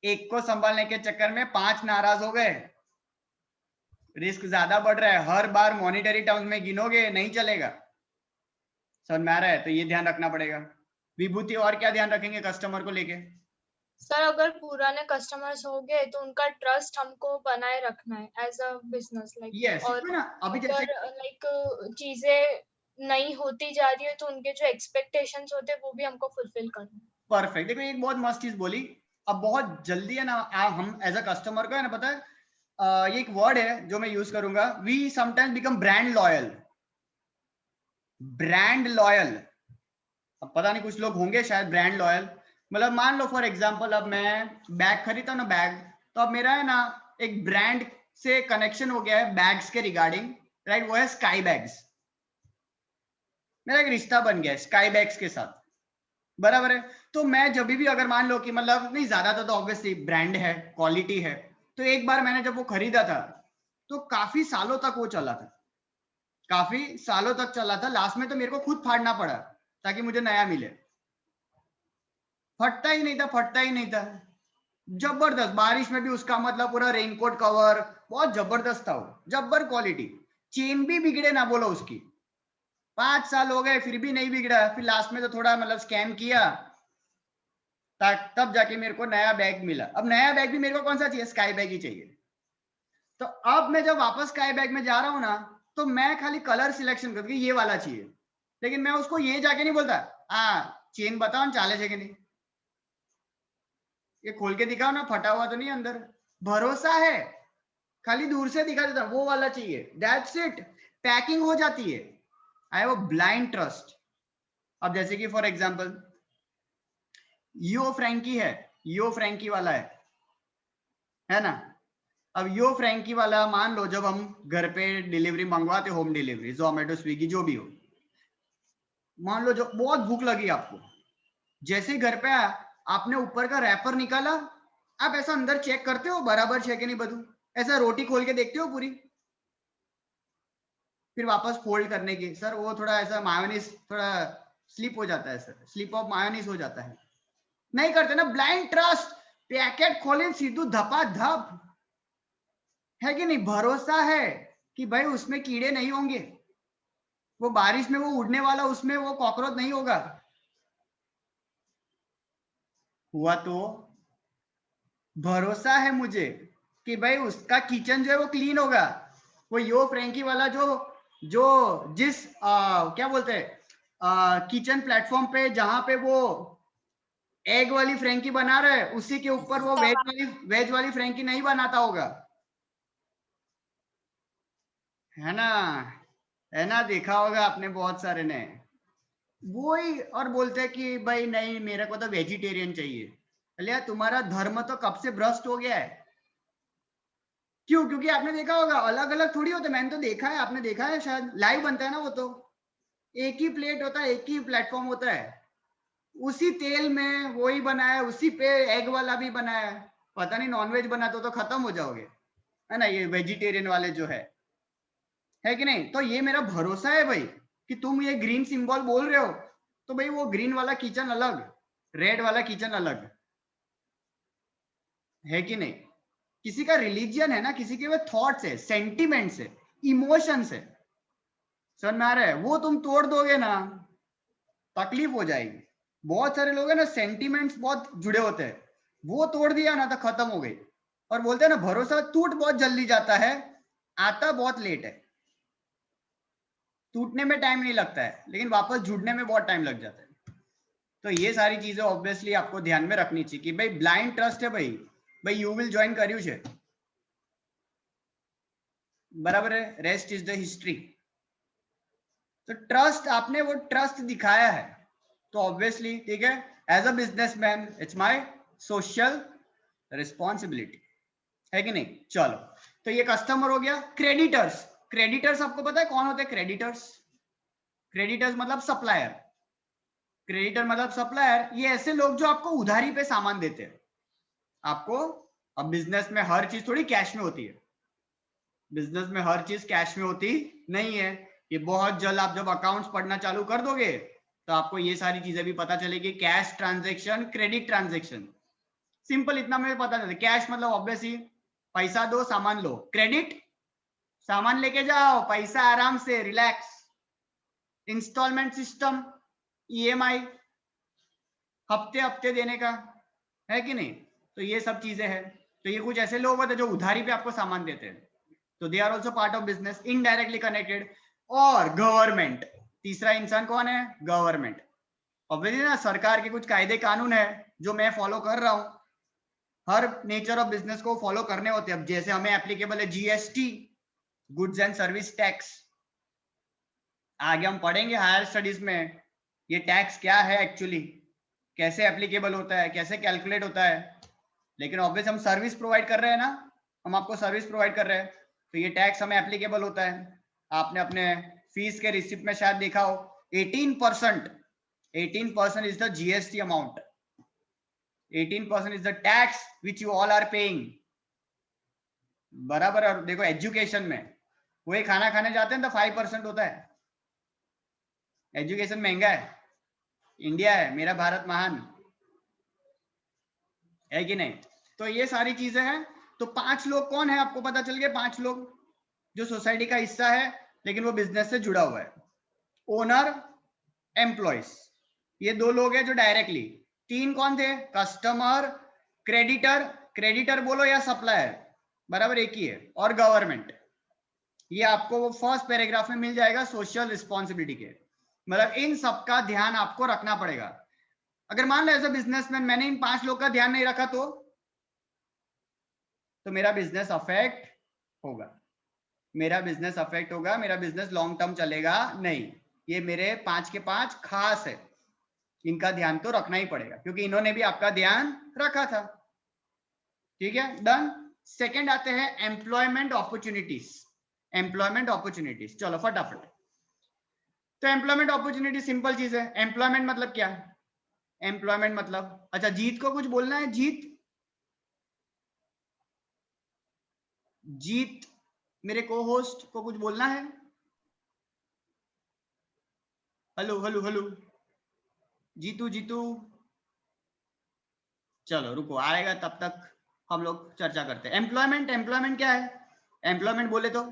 एक को संभालने के चक्कर में 5 नाराज हो गए, रिस्क ज्यादा बढ़ रहा है, हर बार मॉनिटरी टर्म्स में गिनोगे नहीं चलेगा, समझ में आ रहा है। तो ये ध्यान रखना पड़ेगा। विभूति और क्या ध्यान रखेंगे कस्टमर को लेके। सर अगर पुराने कस्टमर्स हो गए तो उनका ट्रस्ट हमको बनाए रखना है as a business like. Yes, और ना अभी जैसे अगर लाइक चीजें नई होती जा रही है तो उनके जो एक्सपेक्टेशंस होते हैं वो भी हमको फुलफिल करना है। परफेक्ट। देखो एक बहुत मस्त चीज बोली, अब बहुत जल्दी है ना हम एज अ कस्टमर को, है ना, पता है ये एक वर्ड है जो मैं यूज करूंगा, we sometimes become brand loyal. Brand loyal, अब पता नहीं कुछ लोग होंगे शायद ब्रांड लॉयल, मतलब मान लो फॉर एग्जांपल अब मैं बैग खरीदता हूं ना, बैग, तो अब मेरा है ना एक ब्रांड से कनेक्शन हो गया है बैग्स के रिगार्डिंग, राइट, वो है स्काई बैग्स। मेरा एक रिश्ता बन गया है स्काई बैग्स के साथ, बराबर है। तो मैं जब भी अगर मान लो कि मतलब नहीं, ज्यादा तो ऑब्वियसली ब्रांड है, क्वालिटी है, तो एक बार मैंने जब वो खरीदा था तो काफी सालों तक वो चला था, काफी सालों तक चला था। लास्ट में तो मेरे को खुद फाड़ना पड़ा ताकि मुझे नया मिले, फटता ही नहीं था, फटता ही नहीं था, जबरदस्त। बारिश में भी उसका मतलब पूरा रेनकोट कवर, बहुत जबरदस्त था वो, जबर क्वालिटी। चेन भी बिगड़े ना बोलो उसकी, 5 साल हो गए फिर भी नहीं बिगड़ा। फिर लास्ट में तो थोड़ा मतलब स्कैम किया, तब जाके मेरे को नया बैग मिला। अब नया बैग भी मेरे को कौन सा चाहिए, स्काई बैग ही चाहिए। तो अब मैं जब वापस स्काई बैग में जा रहा हूं ना, तो मैं खाली कलर सिलेक्शन करके ये वाला चाहिए, लेकिन मैं उसको ये जाके नहीं बोलता चेन बताओ चाले है कि नहीं, ये खोल के दिखाओ ना, फटा हुआ तो नहीं अंदर। भरोसा है, खाली दूर से दिखा देता, वो वाला चाहिए, दैट्स इट, पैकिंग हो जाती है। I have a blind trust. अब जैसे कि फॉर एग्जांपल यो फ्रैंकी है, यो फ्रैंकी वाला है ना। अब यो फ्रैंकी वाला मान लो जब हम घर पे डिलीवरी मंगवाते, होम डिलीवरी, जोमेटो स्विगी जो भी हो, मान लो जो बहुत भूख लगी आपको, जैसे ही घर पे आया आपने ऊपर का रैपर निकाला, आप ऐसा अंदर चेक करते हो बराबर है कि नहीं बदू, ऐसा रोटी खोल के देखते हो पूरी, फिर वापस फोल्ड करने की, सर वो थोड़ा ऐसा मायोनीज थोड़ा स्लिप हो जाता है सर, स्लिप ऑफ मायोनीज हो जाता है, नहीं करते ना। ब्लाइंड ट्रस्ट, पैकेट खोले सीधू धपा धप, है कि नहीं। भरोसा है कि भाई उसमें कीड़े नहीं होंगे, वो बारिश में वो उड़ने वाला, उसमें वो कॉकरोच नहीं होगा। हुआ तो भरोसा है मुझे कि भाई उसका किचन जो है वो क्लीन होगा। वो यो फ्रैंकी वाला जो जिस क्या बोलते हैं किचन प्लेटफॉर्म पे जहां पे वो एग वाली फ्रैंकी बना रहे हैं, उसी के ऊपर वो वेज वाली फ्रैंकी नहीं बनाता होगा, है ना, देखा होगा आपने बहुत सारे ने वो ही, और बोलते हैं कि भाई नहीं मेरे को तो वेजिटेरियन चाहिए। अरे यार तुम्हारा धर्म तो कब से भ्रष्ट हो गया है। क्यों? क्योंकि आपने देखा होगा अलग अलग थोड़ी होते, मैंने तो देखा है, आपने देखा है शायद, लाइव बनता है ना वो, तो एक ही प्लेट होता है, एक ही प्लेटफॉर्म होता है, उसी तेल में वही बनाया, उसी पे एग वाला भी बनाया। पता नहीं नॉनवेज बना तो खत्म हो जाओगे, है ना, ये वेजिटेरियन वाले जो है कि नहीं। तो ये मेरा भरोसा है भाई कि तुम ये ग्रीन सिंबल बोल रहे हो, तो भाई वो ग्रीन वाला किचन अलग, रेड वाला किचन अलग, है कि नहीं। किसी का रिलीजियन है ना, किसी के वो थॉट्स है, सेंटिमेंट्स है, इमोशंस है, समझ में आ रहा है। वो तुम तोड़ दोगे ना तकलीफ हो जाएगी। बहुत सारे लोग है ना सेंटिमेंट्स बहुत जुड़े होते हैं, वो तोड़ दिया ना तो खत्म हो गई। और बोलते हैं ना भरोसा टूट बहुत जल्दी जाता है, आता बहुत लेट है। टूटने में टाइम नहीं लगता है, लेकिन वापस जुड़ने में बहुत टाइम लग जाता है। तो ये सारी चीजें ऑब्वियसली आपको ध्यान में रखनी चाहिए कि भाई ब्लाइंड ट्रस्ट है भाई यू विल ज्वाइन કર્યું છે, बराबर है, रेस्ट इज द हिस्ट्री। तो ट्रस्ट, आपने वो ट्रस्ट दिखाया है तो ऑब्वियसली ठीक है, as a businessman it's my social responsibility, है कि नहीं। चलो, तो ये कस्टमर हो गया। क्रेडिटर्स, क्रेडिटर्स आपको पता है कौन होते हैं क्रेडिटर्स? क्रेडिटर्स मतलब सप्लायर। क्रेडिटर मतलब सप्लायर, ये ऐसे लोग जो आपको उधारी पे सामान देते हैं आपको। अब बिजनेस में हर चीज थोड़ी कैश में होती है, बिजनेस में हर चीज कैश में होती नहीं है। ये बहुत जल्द आप जब अकाउंट्स पढ़ना चालू कर दोगे तो आपको ये सारी चीजें भी पता चलेगी, cash transaction, credit transaction. Simple इतना मुझे पता चलता है। कैश मतलब ऑब्वियसली पैसा दो सामान लो, क्रेडिट सामान लेके जाओ, पैसा आराम से रिलैक्स, इंस्टॉलमेंट सिस्टम, ईएमआई, हफ्ते हफ्ते देने का, है कि नहीं। तो ये सब चीजें हैं। तो ये कुछ ऐसे लोग होते हैं जो उधारी पे आपको सामान देते हैं, तो they are also part of business, indirectly connected. और गवर्नमेंट, तीसरा इंसान कौन है? गवर्नमेंट। ऑब्वियसली ना, सरकार के कुछ कायदे कानून है जो मैं फॉलो कर रहा हूं, हर नेचर ऑफ बिजनेस को फॉलो करने होते हैं। अब जैसे हमें एप्लीकेबल है GST, goods and service tax, आगे हम पढ़ेंगे हायर स्टडीज में ये टैक्स क्या है एक्चुअली, कैसे एप्लीकेबल होता है, कैसे कैलकुलेट होता है। लेकिन ऑब्वियस हम सर्विस प्रोवाइड कर रहे हैं ना, हम आपको सर्विस प्रोवाइड कर रहे हैं, तो ये टैक्स हमें एप्लीकेबल होता है। आपने अपने फीस के रिसिप्ट में शायद देखा हो 18% is the GST amount, 18% is the tax which you all are paying, बराबर। और देखो एजुकेशन में वही खाना खाने जाते हैं तो 5% होता है। एजुकेशन महंगा है, इंडिया है मेरा भारत महान, है कि नहीं। तो ये सारी चीजें हैं। तो 5 लोग कौन है आपको पता चल गया, 5 लोग जो सोसाइटी का हिस्सा है लेकिन वो बिजनेस से जुड़ा हुआ है। ओनर, एम्प्लॉइज, ये 2 लोग हैं जो डायरेक्टली। 3 कौन थे? कस्टमर, क्रेडिटर, क्रेडिटर बोलो या सप्लायर, बराबर एक ही है, और गवर्नमेंट। ये आपको वो फर्स्ट पैराग्राफ में मिल जाएगा सोशल रिस्पॉन्सिबिलिटी के। मतलब इन सबका ध्यान आपको रखना पड़ेगा। अगर मान लो एज अ बिजनेसमैन मैंने इन 5 लोग का ध्यान नहीं रखा तो मेरा बिजनेस अफेक्ट होगा, मेरा बिजनेस अफेक्ट होगा, मेरा बिजनेस लॉन्ग टर्म चलेगा नहीं। ये मेरे 5 के 5 खास है, इनका ध्यान तो रखना ही पड़ेगा क्योंकि इन्होंने भी आपका ध्यान रखा था। ठीक है, डन। सेकंड आते हैं एम्प्लॉयमेंट अपॉर्चुनिटीज। एम्प्लॉयमेंट अपॉर्चुनिटीज, चलो फटाफट। तो एम्प्लॉयमेंट अपॉर्चुनिटी सिंपल चीज है। एम्प्लॉयमेंट मतलब क्या? एम्प्लॉयमेंट मतलब, अच्छा जीत को कुछ बोलना है? जीत मेरे को होस्ट को कुछ बोलना है? Hello hello hello, Jitu Jitu, चलो रुको, आएगा तब तक हम लोग चर्चा करते हैं। एम्प्लॉयमेंट, एम्प्लॉयमेंट क्या है? एम्प्लॉयमेंट बोले तो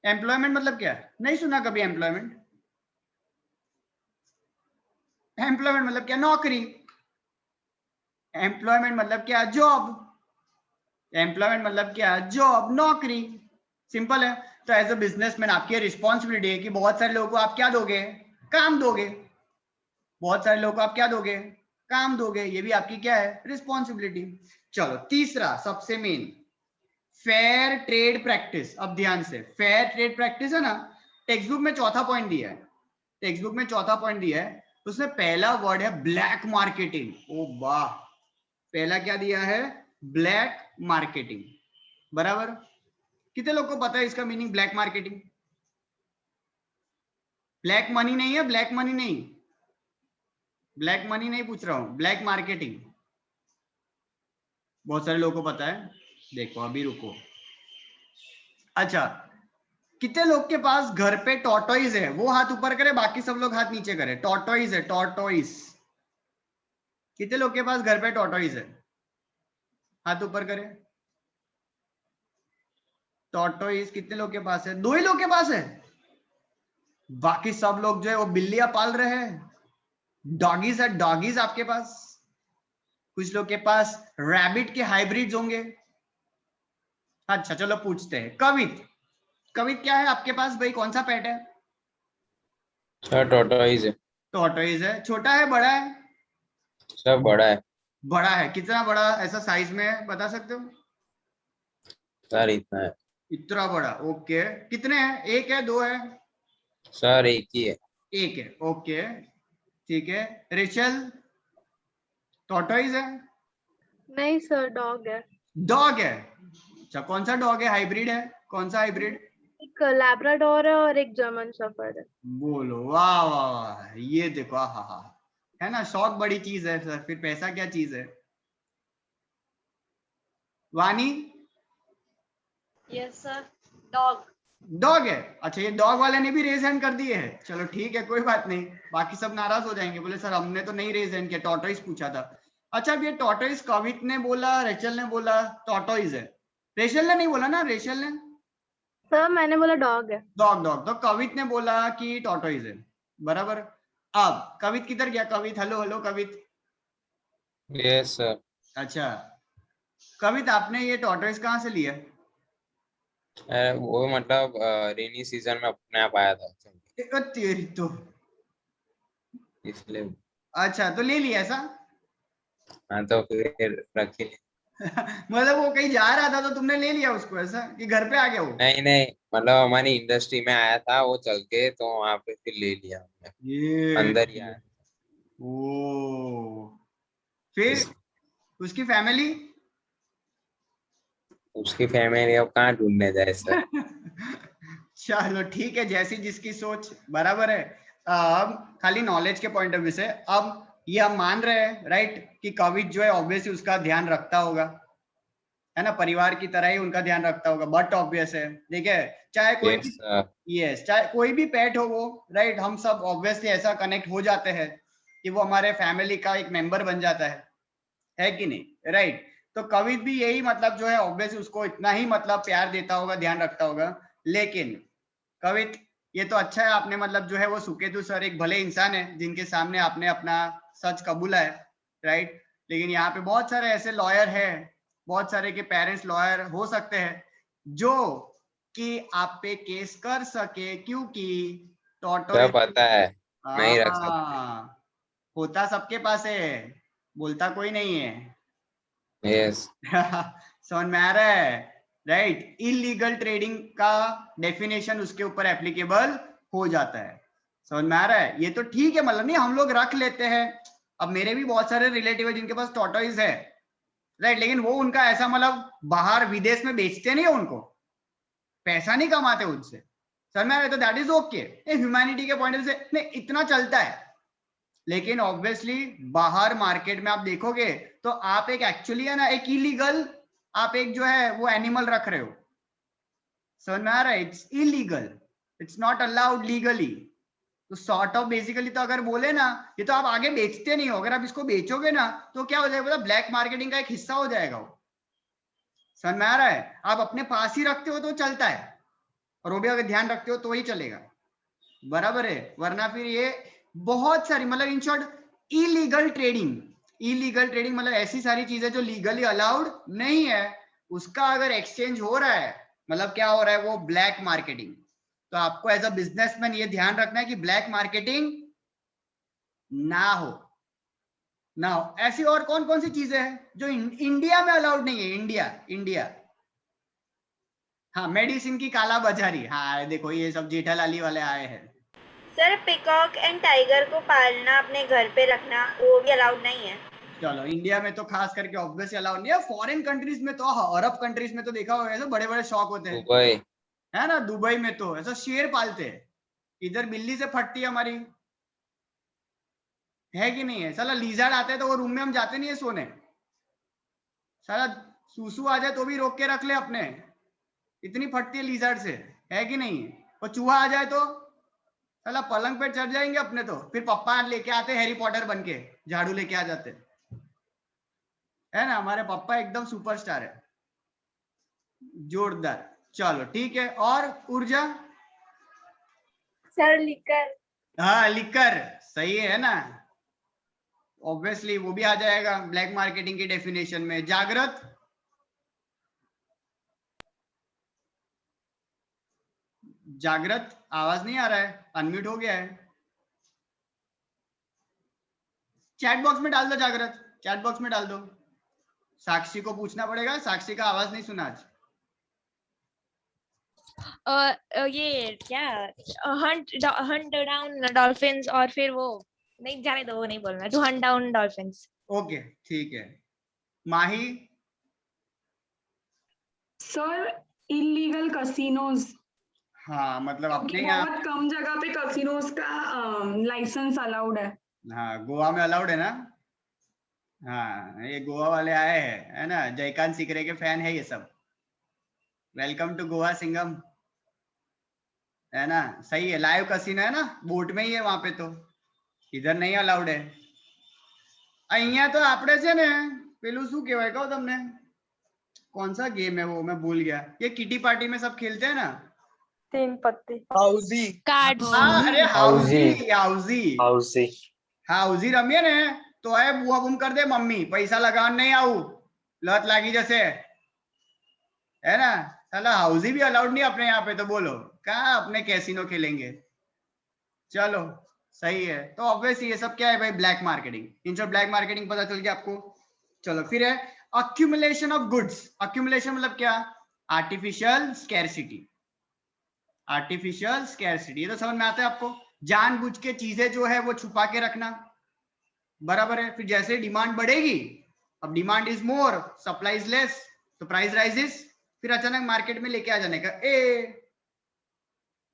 एम्प्लॉयमेंट मतलब क्या है? नहीं सुना कभी एम्प्लॉयमेंट? एम्प्लॉयमेंट मतलब क्या? नौकरी। एम्प्लॉयमेंट मतलब क्या? जॉब। एम्प्लॉयमेंट मतलब क्या? जॉब, नौकरी। सिंपल है। तो एज अ बिजनेसमैन आपकी रिस्पॉन्सिबिलिटी है कि बहुत सारे लोगों को आप क्या दोगे? काम दोगे। बहुत सारे लोगों को आप क्या दोगे? काम दोगे। ये भी आपकी क्या है? रिस्पॉन्सिबिलिटी। चलो तीसरा सबसे मेन, फेयर ट्रेड प्रैक्टिस। अब ध्यान से, फेयर ट्रेड प्रैक्टिस है ना, टेक्स्ट बुक में चौथा पॉइंट दिया है, टेक्स्ट बुक में चौथा पॉइंट दिया है, उसमें पहला वर्ड है ब्लैक मार्केटिंग। ओ वाह, पहला क्या दिया है? Black marketing. बराबर। कितने लोग को पता है इसका meaning? Black marketing, black money नहीं है, ब्लैक मनी नहीं, ब्लैक मनी नहीं पूछ रहा हूं, ब्लैक मार्केटिंग। बहुत सारे लोगों को पता है। देखो अभी रुको। अच्छा, कितने लोग के पास घर पे टॉर्टोइज है? वो हाथ ऊपर करे, बाकी सब लोग हाथ नीचे करे। टॉर्टोइज है, टॉर्टोइज। कितने लोग के पास घर पे टॉर्टोइज है? हाथ ऊपर करे। टॉर्टोइज कितने लोग के पास है? 2 ही लोग के पास है। बाकी सब लोग जो है वो बिल्लियां पाल रहे हैं। डॉगीज है, डॉगीज आपके पास। कुछ लोग के पास रैबिट के हाइब्रिड्स होंगे। अच्छा चलो पूछते हैं, कवित, कवित क्या है आपके पास भाई? कौन सा पेट है? सर टॉर्टोइज है। टॉर्टोइज है। छोटा है, बड़ा है? सर बड़ा है। बड़ा है। कितना बड़ा? ऐसा साइज में बता सकते हो? सर इतना है। इतना बड़ा, ओके। कितने हैं? 1 है, 2 है? सर एक ही है। 1 है, ओके ठीक है। रेचल, टॉर्टोइज है? नहीं सर, डॉग है। डॉग है। अच्छा, कौन सा डॉग है? हाइब्रिड है? कौन सा हाइब्रिड? एक लैब्राडोर है और एक जर्मन शेफर्ड है। बोलो वाह वाह वाह, ये देखो, हा हा, है ना, शौक बड़ी चीज है सर, फिर पैसा क्या चीज है? वानी, यस सर, डॉग। डॉग है। अच्छा, ये डॉग वाले ने भी रेज हैंड कर दिए है। चलो ठीक है, कोई बात नहीं, बाकी सब नाराज हो जाएंगे, बोले सर हमने तो नहीं रेज हैंड किया, टॉर्टोइज पूछा था। अच्छा, अब ये टॉर्टोइज कवित ने बोला, रेचल ने बोला टॉर्टोइज है, रेचल ने नहीं बोला ना? रेचल ने सर मैंने बोला डॉग है। डॉग, डॉग, तो कवित ने बोला कि टॉर्टोइज है। बराबर। अब कवित किधर गया? Kavit, hello hello Kavit. Yes sir. अच्छा कवित, आपने ये टॉर्टोइज कहाँ से लिया? वो मतलब रेनी सीजन में अपने आप आया था तेरी तो, इसलिए। अच्छा तो ले लिया ऐसा? हाँ तो फिर रखी। मतलब वो कहीं जा रहा था तो तुमने ले लिया उसको ऐसा, कि घर पे आ गया वो? नहीं नहीं, मतलब हमारी इंडस्ट्री में आया था वो चल के, तो वहाँ पे फिर ले लिया हमने। ये अंदर ही आया। ओ, फिर इस, उसकी फैमिली? उसकी फैमिली अब कहाँ ढूंढने जाए सर। चलो ठीक है, जैसी जिसकी सोच, बराबर है। अब खाली नॉलेज के पॉइंट ऑफ व्यू से, अब ये हम मान रहे हैं राइट कि कवित जो है ऑब्वियसली उसका ध्यान रखता होगा, है ना, परिवार की तरह ही उनका ध्यान रखता होगा, बट ऑब्वियस है, ठीक है, चाहे कोई भी, यस सर। यस, चाहे कोई भी पेट हो वो, राइट, हम सब ऑब्वियसली ऐसा कनेक्ट हो जाते हैं कि वो हमारे फैमिली का एक मेंबर बन जाता है कि नहीं, राइट। तो कवित भी यही मतलब जो है ऑब्वियसली उसको इतना ही मतलब प्यार देता होगा, ध्यान रखता होगा। लेकिन कवित, ये तो अच्छा है आपने मतलब जो है वो सुकेतु सर एक भले इंसान है जिनके सामने आपने अपना सच कबूला है, राइट। लेकिन यहाँ पे बहुत सारे ऐसे लॉयर है, बहुत सारे के पेरेंट्स लॉयर हो सकते हैं जो कि आप पे केस कर सके, क्योंकि सर टॉर्टोइज, पता है, नहीं रख सकते। होता सबके पास है, बोलता कोई नहीं है। यस। समझ में आ रहा है, राइट। इलीगल ट्रेडिंग का डेफिनेशन उसके ऊपर एप्लीकेबल हो जाता है। समझ में आ रहा है, ये तो ठीक है, मतलब नहीं हम लोग रख लेते हैं। अब मेरे भी बहुत सारे रिलेटिव है जिनके पास टॉर्टोइज है, राइट, लेकिन वो उनका ऐसा मतलब बाहर विदेश में बेचते नहीं है, उनको पैसा नहीं कमाते उनसे। समझ में आ रहा है, तो दैट इज ओके, ह्यूमैनिटी के पॉइंट से नहीं इतना चलता है। लेकिन ऑब्वियसली बाहर मार्केट में आप देखोगे तो आप एक एक्चुअली है ना एक इलीगल आप एक जो है वो एनिमल रख रहे हो। समझ में आ रहा है, it's illegal, it's not allowed legally. तो सॉर्ट ऑफ बेसिकली तो अगर बोले ना, ये तो आप आगे बेचते नहीं हो, अगर आप इसको बेचोगे ना तो क्या हो जाएगा, ब्लैक मार्केटिंग का एक हिस्सा हो जाएगा वो। समझ में आ रहा है, आप अपने पास ही रखते हो तो चलता है, और वो भी अगर ध्यान रखते हो तो ही चलेगा, बराबर है। वरना फिर ये बहुत सारी मतलब in short illegal trading, illegal trading मतलब ऐसी सारी चीजें जो लीगली अलाउड नहीं है, उसका अगर एक्सचेंज हो रहा है, मतलब क्या हो रहा है, वो ब्लैक मार्केटिंग। तो आपको एज अ बिजनेसमैन ये ध्यान रखना है कि ब्लैक मार्केटिंग ना हो, ना हो। ऐसी और कौन कौन सी चीजें हैं जो इंडिया में अलाउड नहीं है, इंडिया। हाँ, मेडिसिन की काला बाजारी, हाँ देखो ये सब जेठालाली वाले आए हैं। सर पिकॉक एंड टाइगर को पालना, अपने घर पे रखना, वो भी अलाउड नहीं है। चलो इंडिया में तो खास करके ऑब्वियसली अलाउड नहीं है, फॉरेन कंट्रीज में तो, अरब कंट्रीज में तो देखा होगा ऐसे बड़े बड़े शौक होते हैं, दुबई है ना, दुबई में तो ऐसा शेर पालते हैं। इधर बिल्ली से फटती है हमारी, है कि नहीं है। साला लीजर्ड आते हैं तो वो रूम में हम जाते नहीं है सोने, साला सूसू आ जाए तो भी रोक के रख ले अपने, इतनी फटती है लीजर्ड से, है कि नहीं। और चूहा आ जाए तो साला पलंग पे चढ़ जाएंगे अपने, तो फिर पप्पा लेके आते हैरी पॉटर बन के, झाड़ू लेके आ जाते, है ना। हमारे पापा एकदम सुपरस्टार है, जोरदार। चलो ठीक है, और ऊर्जा। Sir liquor. हाँ लिकर, सही है ना, ऑब्वियसली वो भी आ जाएगा ब्लैक मार्केटिंग की डेफिनेशन में। जागृत, जागृत आवाज नहीं आ रहा है, अनम्यूट हो गया है। चैट बॉक्स में डाल दो जागृत, चैट बॉक्स में डाल दो। साक्षी को पूछना पड़ेगा, साक्षी का आवाज नहीं सुना आज। ये क्या हंट डाउन डॉल्फिन्स, और फिर वो नहीं, जाने दो, वो नहीं बोलना, to hunt down dolphins. Okay ठीक है। माही। सर इलीगल कसिनोज, हाँ मतलब क्योंकि अपने यहाँ, बहुत कम जगह पे कसिनोज का लाइसेंस अलाउड है। हाँ गोवा में अलाउड है ना। हाँ ये गोवा वाले आए हैं, है ना, जयकांत सिकरे के फैन है ये सब। वेलकम टू गोवा सिंगम, है ना। सही है, लाइव कसिनो है ना, बोट में ही है वहां पे, तो इधर नहीं अलाउड है। અહીંયા तो આપણે છે ને પેલું શું કહેવાય કહો તમને, कौन सा गेम है वो मैं भूल गया, ये किटी पार्टी में सब खेलते हैं ना, 3 पत्ते। हाउसी कार्ड्स। अरे हाउजी, हाउजी हाउसी हाउजी रमीए ने तो है बुआ बुम कर दे मम्मी, पैसा लगाने नहीं आऊ, लत लागी जैसे, है ना। साला हाउजी भी अलाउड नहीं अपने यहाँ पे, तो बोलो कहाँ अपने कैसीनो खेलेंगे। चलो सही है, तो ऑब्वियसली ये सब क्या है भाई, black marketing. In short black marketing पता चल गया आपको। चलो फिर है अक्यूमुलेशन ऑफ गुड्स। अक्यूमुलेशन मतलब क्या, आर्टिफिशियल स्कैरसिटी, आर्टिफिशियल स्कैरसिटी, ये तो समझ में आता है आपको। जानबूझ के चीजें जो है वो छुपा के रखना, बराबर है। फिर जैसे डिमांड बढ़ेगी, अब demand is more, supply is less, तो प्राइस राइजेस, फिर अचानक मार्केट में लेके आ जाने का,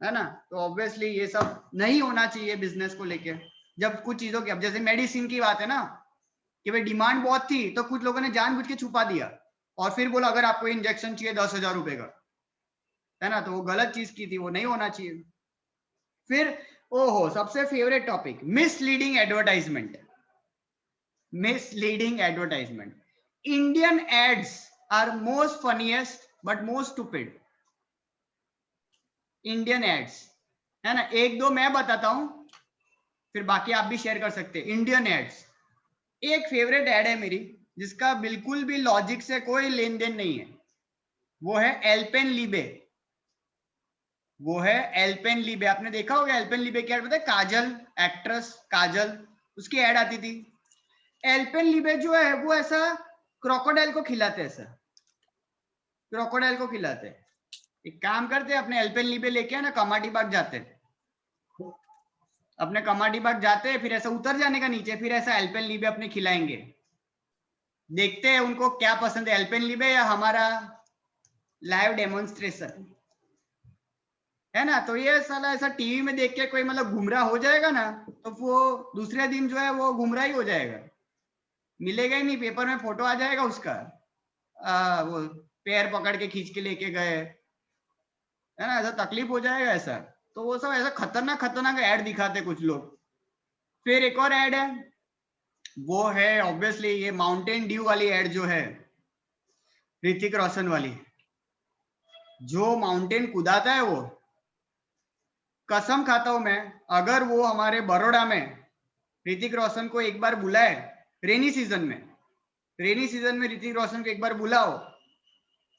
है ना। तो ऑब्वियसली ये सब नहीं होना चाहिए बिजनेस को लेके। जब कुछ चीजों की, अब जैसे मेडिसिन की बात है ना, कि भाई डिमांड बहुत थी तो कुछ लोगों ने जानबूझ के छुपा दिया, और फिर बोला अगर आपको इंजेक्शन चाहिए 10,000 रुपए का, है ना, तो वो गलत चीज की थी, वो नहीं होना चाहिए। फिर ओहो सबसे favourite topic, misleading advertisement. Misleading advertisement, Indian ads are most funniest but most stupid. Indian ads, है ना, एक दो मैं बताता हूं, फिर बाकी आप भी शेयर कर सकते हैं। इंडियन एड्स, एक फेवरेट एड है मेरी जिसका बिल्कुल भी लॉजिक से कोई लेन देन नहीं है, वो है एल्पेन लीबे। वो है एल्पेनलीबे। आपने देखा होगा एल्पेनलीबे की एड, पता है काजल, एक्ट्रेस काजल, उसकी एड आती थी। एल्पेनलीबे जो है वो ऐसा क्रोकोडाइल को खिलाते, ऐसा क्रोकोडाइल को खिलाते। एक काम करते हैं, अपने एल्पेनलीबे लेके ना कमाटी बाग जाते, अपने कमाटी बाग जाते, फिर ऐसा उतर जाने का नीचे, फिर ऐसा एल्पेनलीबे अपने खिलाएंगे। देखते हैं उनको क्या पसंद है, एल्पेनलीबे या हमारा लाइव डेमोन्स्ट्रेशन, है ना। तो ये साला ऐसा टीवी में देख के कोई मतलब गुमराह हो जाएगा ना, तो वो दूसरे दिन जो है वो गुमराह ही हो जाएगा, मिलेगा ही नहीं, पेपर में फोटो आ जाएगा उसका, वो पैर पकड़ के खींच के लेके गए, है ना, ऐसा तकलीफ हो जाएगा ऐसा। तो वो सब ऐसा खतरनाक खतरनाक ऐड दिखाते कुछ लोग। फिर एक और ऐड है, वो है ऑब्वियसली ये माउंटेन ड्यू वाली ऐड जो है ऋतिक रोशन वाली, जो माउंटेन कुदाता है वो, कसम खाता हूं मैं, अगर वो हमारे बड़ौदा में ऋतिक रोशन को एक बार बुलाए रेनी सीजन में ऋतिक रोशन को एक बार बुलाओ,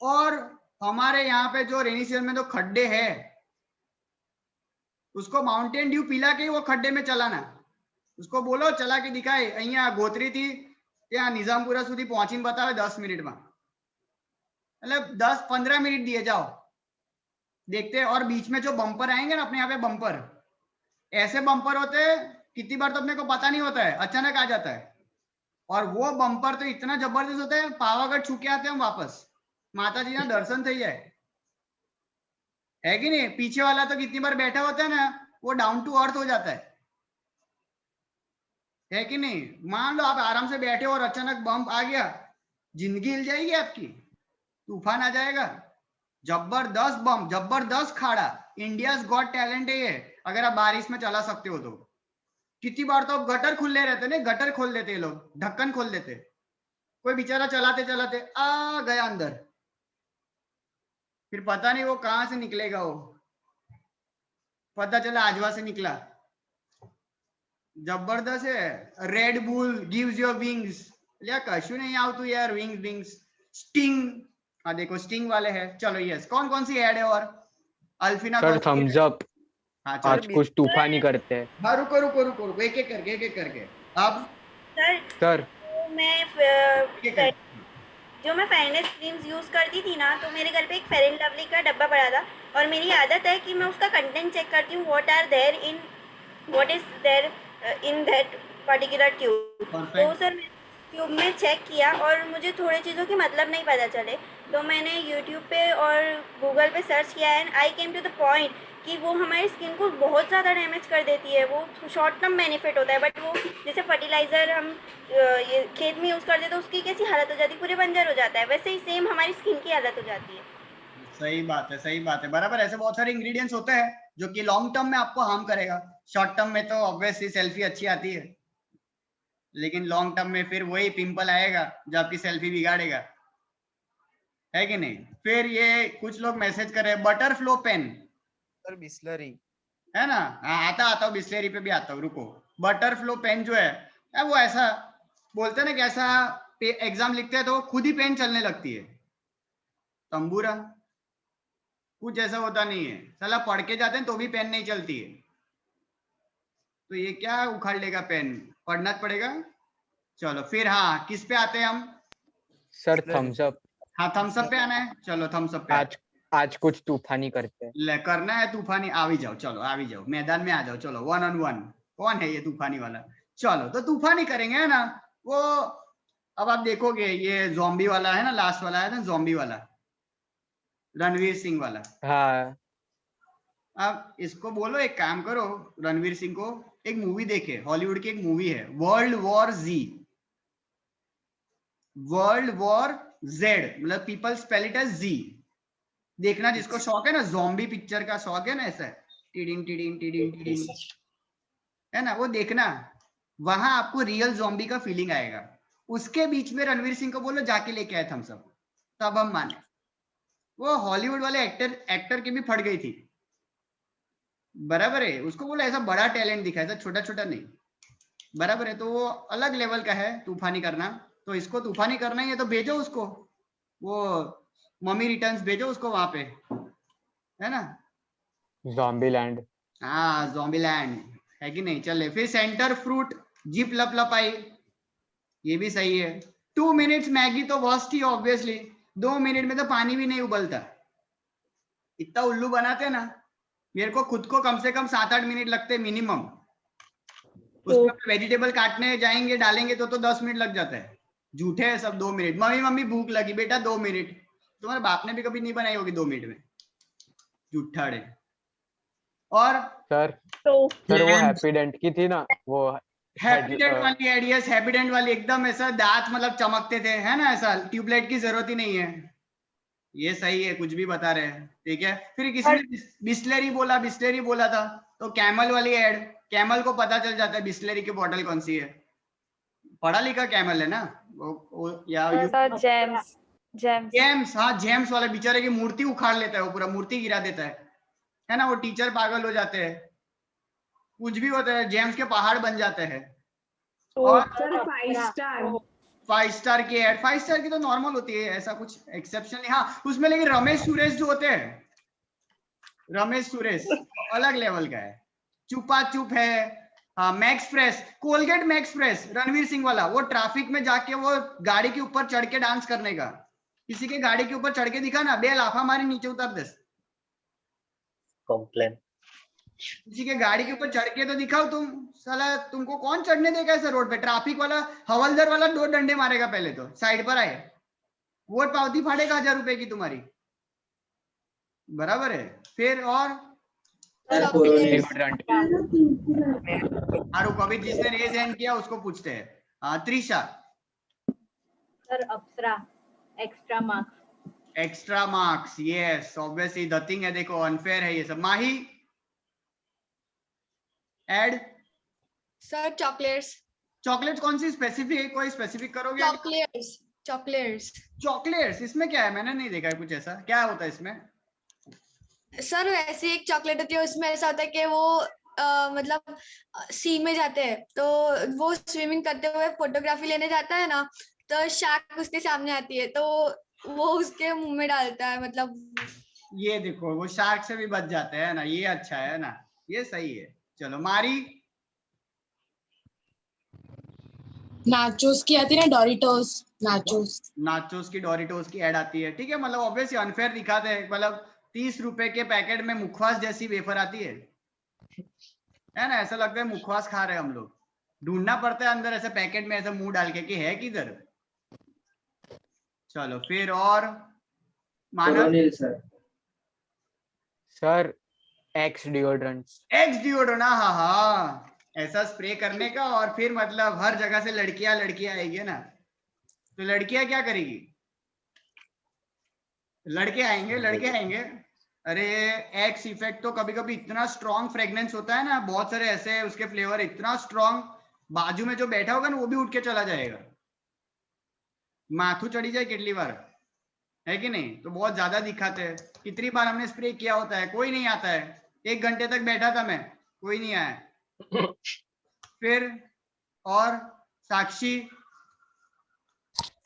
और हमारे यहाँ पे जो रेनी सीजन में जो खड्डे है उसको माउंटेन ड्यू पिला के वो खड्डे में चलाना, उसको बोलो चला के दिखाए, अहिया गोत्री थी त्या निजामपुरा सुधी पहुंचीने बतावे 10 मिनिट में, मतलब 10-15 मिनट दिए जाओ, देखते हैं। और बीच में जो बम्पर आएंगे ना अपने यहाँ पे, बम्पर ऐसे बम्पर होते हैं कितनी बार तो अपने को पता नहीं होता है, अचानक आ जाता है। और वो बम्पर तो इतना जबरदस्त होता है, पावागढ़ छू के आते हैं हम वापस, माता जी ना दर्शन थी जाए, है कि नहीं। पीछे वाला तो कितनी बार बैठा होता है ना, वो डाउन टू अर्थ हो जाता है कि नहीं। मान लो आप आराम से बैठे और अचानक बम्प आ गया, जिंदगी हिल जाएगी आपकी, तूफान आ जाएगा। जबरदस्त बम, जबरदस्त खाड़ा, इंडियाज गॉट टैलेंट है ये, अगर आप बारिश में चला सकते हो तो। कितनी बार तो गटर खुले रहते ना, गटर खोल देते लोग, ढक्कन खोल देते, कोई बेचारा चलाते चलाते आ गया अंदर, फिर पता नहीं वो कहां से निकलेगा, वो पता चला आजवा से निकला। जबरदस्त है। Red bull gives your wings, या कशु नहीं आवतु यार, विंग्स। स्टिंग, हाँ देखो स्टिंग वाले हैं। चलो यस, कौन कौन सी ऐड है और अल्फिना सर थम्स अप, हाँ आज कुछ तूफानी करते हैं। हाँ रुको एक एक करके अब सर जो मैं फेयरनेस क्रीम्स यूज करती थी ना, तो मेरे घर पे एक फेयर एंड लवली का डब्बा पड़ा था, और मेरी आदत है कि मैं उसका कंटेंट चेक करती हूँ, what is there in that particular tube. तो सर ट्यूब में चेक किया और मुझे थोड़े चीज़ों के मतलब नहीं पता चले, तो मैंने यूट्यूब पे और गूगल पे सर्च किया and I came to the point कि वो हमारी स्किन को बहुत ज़्यादा डैमेज कर देती है। वो शॉर्ट टर्म बेनिफिट होता है, बट वो जैसे फर्टिलाइज़र हम ये खेत में यूज़ करते तो उसकी कैसी हालत हो जाती है, पूरे बंजर हो जाता है, वैसे ही सेम हमारी स्किन की हालत हो जाती है। सही बात है, बराबर। ऐसे बहुत सारे इंग्रेडिएंट्स होते हैं जो कि लॉन्ग टर्म में आपको हार्म करेगा। शॉर्ट टर्म में तो ऑब्वियसली सेल्फी अच्छी आती है, लेकिन लॉन्ग टर्म में फिर वही पिंपल आएगा जो आपकी सेल्फी बिगाड़ेगा, है कि नहीं। फिर ये कुछ लोग मैसेज कर रहे हैं butter flow pen, sir Bisleri है ना। हाँ आता हूँ, बिस्लेरी पे भी आता हूँ, रुको। बटर फ्लो पेन जो है वो ऐसा बोलते हैं ना कि ऐसा एग्जाम लिखते हैं तो खुद ही पेन चलने लगती है, तंबूरा कुछ ऐसा होता नहीं है, साला पढ़ के जाते हैं तो भी पेन नहीं चलती है। तो ये क्या उखाड़ लेगा पेन, पढ़ना पड़ेगा। चलो फिर हाँ किस पे आते हैं हम सर थम्स अप। हाँ थम्स अप पे आना है, चलो थम्स अप पे आज कुछ तूफानी करते हैं। ले करना है तूफानी, आ भी जाओ, चलो आ भी जाओ, मैदान में आ जाओ, चलो 1 on 1। कौन है ये तूफानी वाला, चलो तो तूफानी करेंगे, है ना। वो अब आप देखोगे ये ज़ॉम्बी वाला है ना, लास्ट वाला है ना ज़ॉम्बी वाला, रणवीर सिंह वाला। हाँ अब इसको बोलो एक काम करो, रणवीर सिंह को एक मूवी देखे, हॉलीवुड की एक मूवी है वर्ल्ड वॉर Z, मतलब people spell it as Z। देखना जिसको शौक है ना, ज़ॉम्बी पिक्चर का शौक है ना, ऐसा टिडिंग है ना, वो देखना, वहां आपको रियल ज़ॉम्बी का फीलिंग आएगा। उसके बीच में रणवीर सिंह को बोलो जाके लेके आए थम्स अप, तब हम माने। वो हॉलीवुड वाले एक्टर की भी फट गई थी, बराबर है। उसको बोलो ऐसा बड़ा टैलेंट दिखा, ऐसा छोटा छोटा नहीं, बराबर है। तो वो अलग लेवल का है तूफानी करना, तो इसको तूफानी करना ही है तो भेजो उसको, वो मम्मी रिटर्न्स भेजो उसको वहां पे, है ना। ज़ॉम्बीलैंड। हाँ ज़ॉम्बीलैंड है कि नहीं। चले फिर सेंटर फ्रूट जिप लपलपाई, ये भी सही है। 2 मिनट्स मैगी तो वर्स्ट ही ऑब्वियसली, 2 मिनट में तो पानी भी नहीं उबलता, इतना उल्लू बनाते ना। मेरे को खुद को कम से कम 7-8 मिनट लगते मिनिमम, उसमें वेजिटेबल काटने जाएंगे डालेंगे तो 10 मिनट लग जाता है। झूठे है सब 2 मिनट। मम्मी मम्मी भूख लगी, बेटा 2 मिनट, तुम्हारे बाप ने भी कभी नहीं बनाई होगी 2 मिनट में, झूठाड़े। और सर तो वो हैप्पीडेंट की थी ना, वो हैप्पीडेंट वाली एड, यस हैप्पीडेंट वाली एकदम ऐसा दांत मतलब चमकते थे, है ना, ऐसा ट्यूबलाइट की जरूरत ही नहीं है। ये सही है, कुछ भी बता रहे हैं, ठीक है। फिर किसी ने बिस्लेरी बोला था, तो कैमल वाली एड, कैमल को पता चल जाता है बिस्लेरी की बोतल कौन सी है, पढ़ा लिखा कैमल है ना जेम्स, हाँ जेम्स वाला बेचारे की मूर्ति उखाड़ लेता है, वो पूरा मूर्ति गिरा देता है ना, वो टीचर पागल हो जाते हैं, कुछ भी होता है, जेम्स के पहाड़ बन जाते हैं। और 5 स्टार की एड, 5 स्टार की तो नॉर्मल होती है, ऐसा कुछ एक्सेप्शन नहीं। हाँ उसमें लेकिन रमेश सुरेश जो होते हैं, रमेश सुरेश अलग लेवल का है। चुपा चुप है, max fresh, Colgate max fresh, Ranveer Singh वाला, वो ट्रैफिक में जाके वो गाड़ी के ऊपर चढ़ के डांस करने का, किसी के गाड़ी के ऊपर चढ़ के दिखा ना, बे लाफा मारी नीचे उतर दे, कॉम्प्लेन, किसी के गाड़ी के ऊपर चढ़ के तो दिखाओ तुम, साला तुमको कौन चढ़ने देगा ऐसे रोड पे। ट्रैफिक वाला हवलदार वाला 2 डंडे मारेगा पहले तो, साइड पर आए, वोट पावती फाड़ेगा 1000 रुपए की तुम्हारी, बराबर है। फिर और कभी जिसने रेज हैंड किया उसको पूछते हैं। Trisha sir Apsara, extra marks, yes obviously the thing है, देखो अनफेयर है ये सब। माही एड सर चॉकलेट्स कौन सी स्पेसिफिक, कोई स्पेसिफिक करोगे? चॉकलेट्स इसमें क्या है, मैंने नहीं देखा है कुछ ऐसा, क्या होता है इसमें? सर ऐसी एक चॉकलेट होती है, उसमें ऐसा होता है कि वो मतलब सी में जाते हैं, तो वो स्विमिंग करते हुए फोटोग्राफी लेने जाता है ना, तो शार्क उसके सामने आती है, तो वो उसके मुंह में डालता है, मतलब ये देखो वो शार्क से भी बच जाते हैं ना, ये अच्छा है ना, ये सही है। चलो मारी नाचोस की आती है ना, डोरिटोस नाचोस की डोरिटोस की ऐड आती है, ठीक है। मतलब ऑब्वियसली अनफेयर दिखाते हैं, मतलब 30 रुपए के पैकेट में मुखवास जैसी वेफर आती है ना, ऐसा लगता है मुखवास खा रहे हैं हम लोग, ढूंढना पड़ता है अंदर ऐसे पैकेट में ऐसे मुंह डाल के कि है किधर। चलो फिर और मानव सर एक्स डिओड्रेंट, हाँ ऐसा स्प्रे करने का, और फिर मतलब हर जगह से लड़कियां आएगी ना, तो लड़कियां क्या करेगी, लड़के आएंगे। अरे एक्स इफेक्ट तो कभी कभी इतना स्ट्रॉन्ग फ्रेग्रेंस होता है ना, बहुत सारे ऐसे है उसके फ्लेवर इतना स्ट्रॉन्ग, बाजू में जो बैठा होगा ना वो भी उठ के चला जाएगा, माथू चढ़ी जाए कितनी बार, है कि नहीं। तो बहुत ज्यादा दिखाते हैं, कितनी बार हमने स्प्रे किया होता है, कोई नहीं आता है, 1 घंटे तक बैठा था मैं, कोई नहीं आया। फिर और साक्षी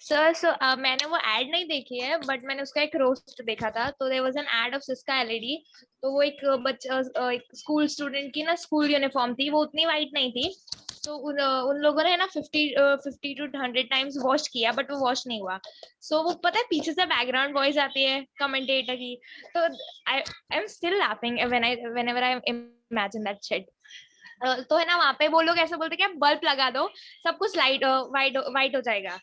सर मैंने वो एड नहीं देखी है, बट मैंने उसका एक रोस्ट देखा था, तो there was an ad of Syska LED, तो वो एक बच्चा, एक स्कूल स्टूडेंट की ना स्कूल यूनिफॉर्म थी, वो उतनी वाइट नहीं थी, तो उन लोगों ने ना 50 to 100 टाइम्स वॉश किया, बट वो वॉश नहीं हुआ। सो वो पता है पीछे से बैकग्राउंड वॉइस आती है कमेंटेटर की, तो I am still laughing whenever I imagine that shit. तो है ना, वहां पे वो लोग ऐसे बोलते कि बल्ब लगा दो, सब कुछ वाइट हो जाएगा।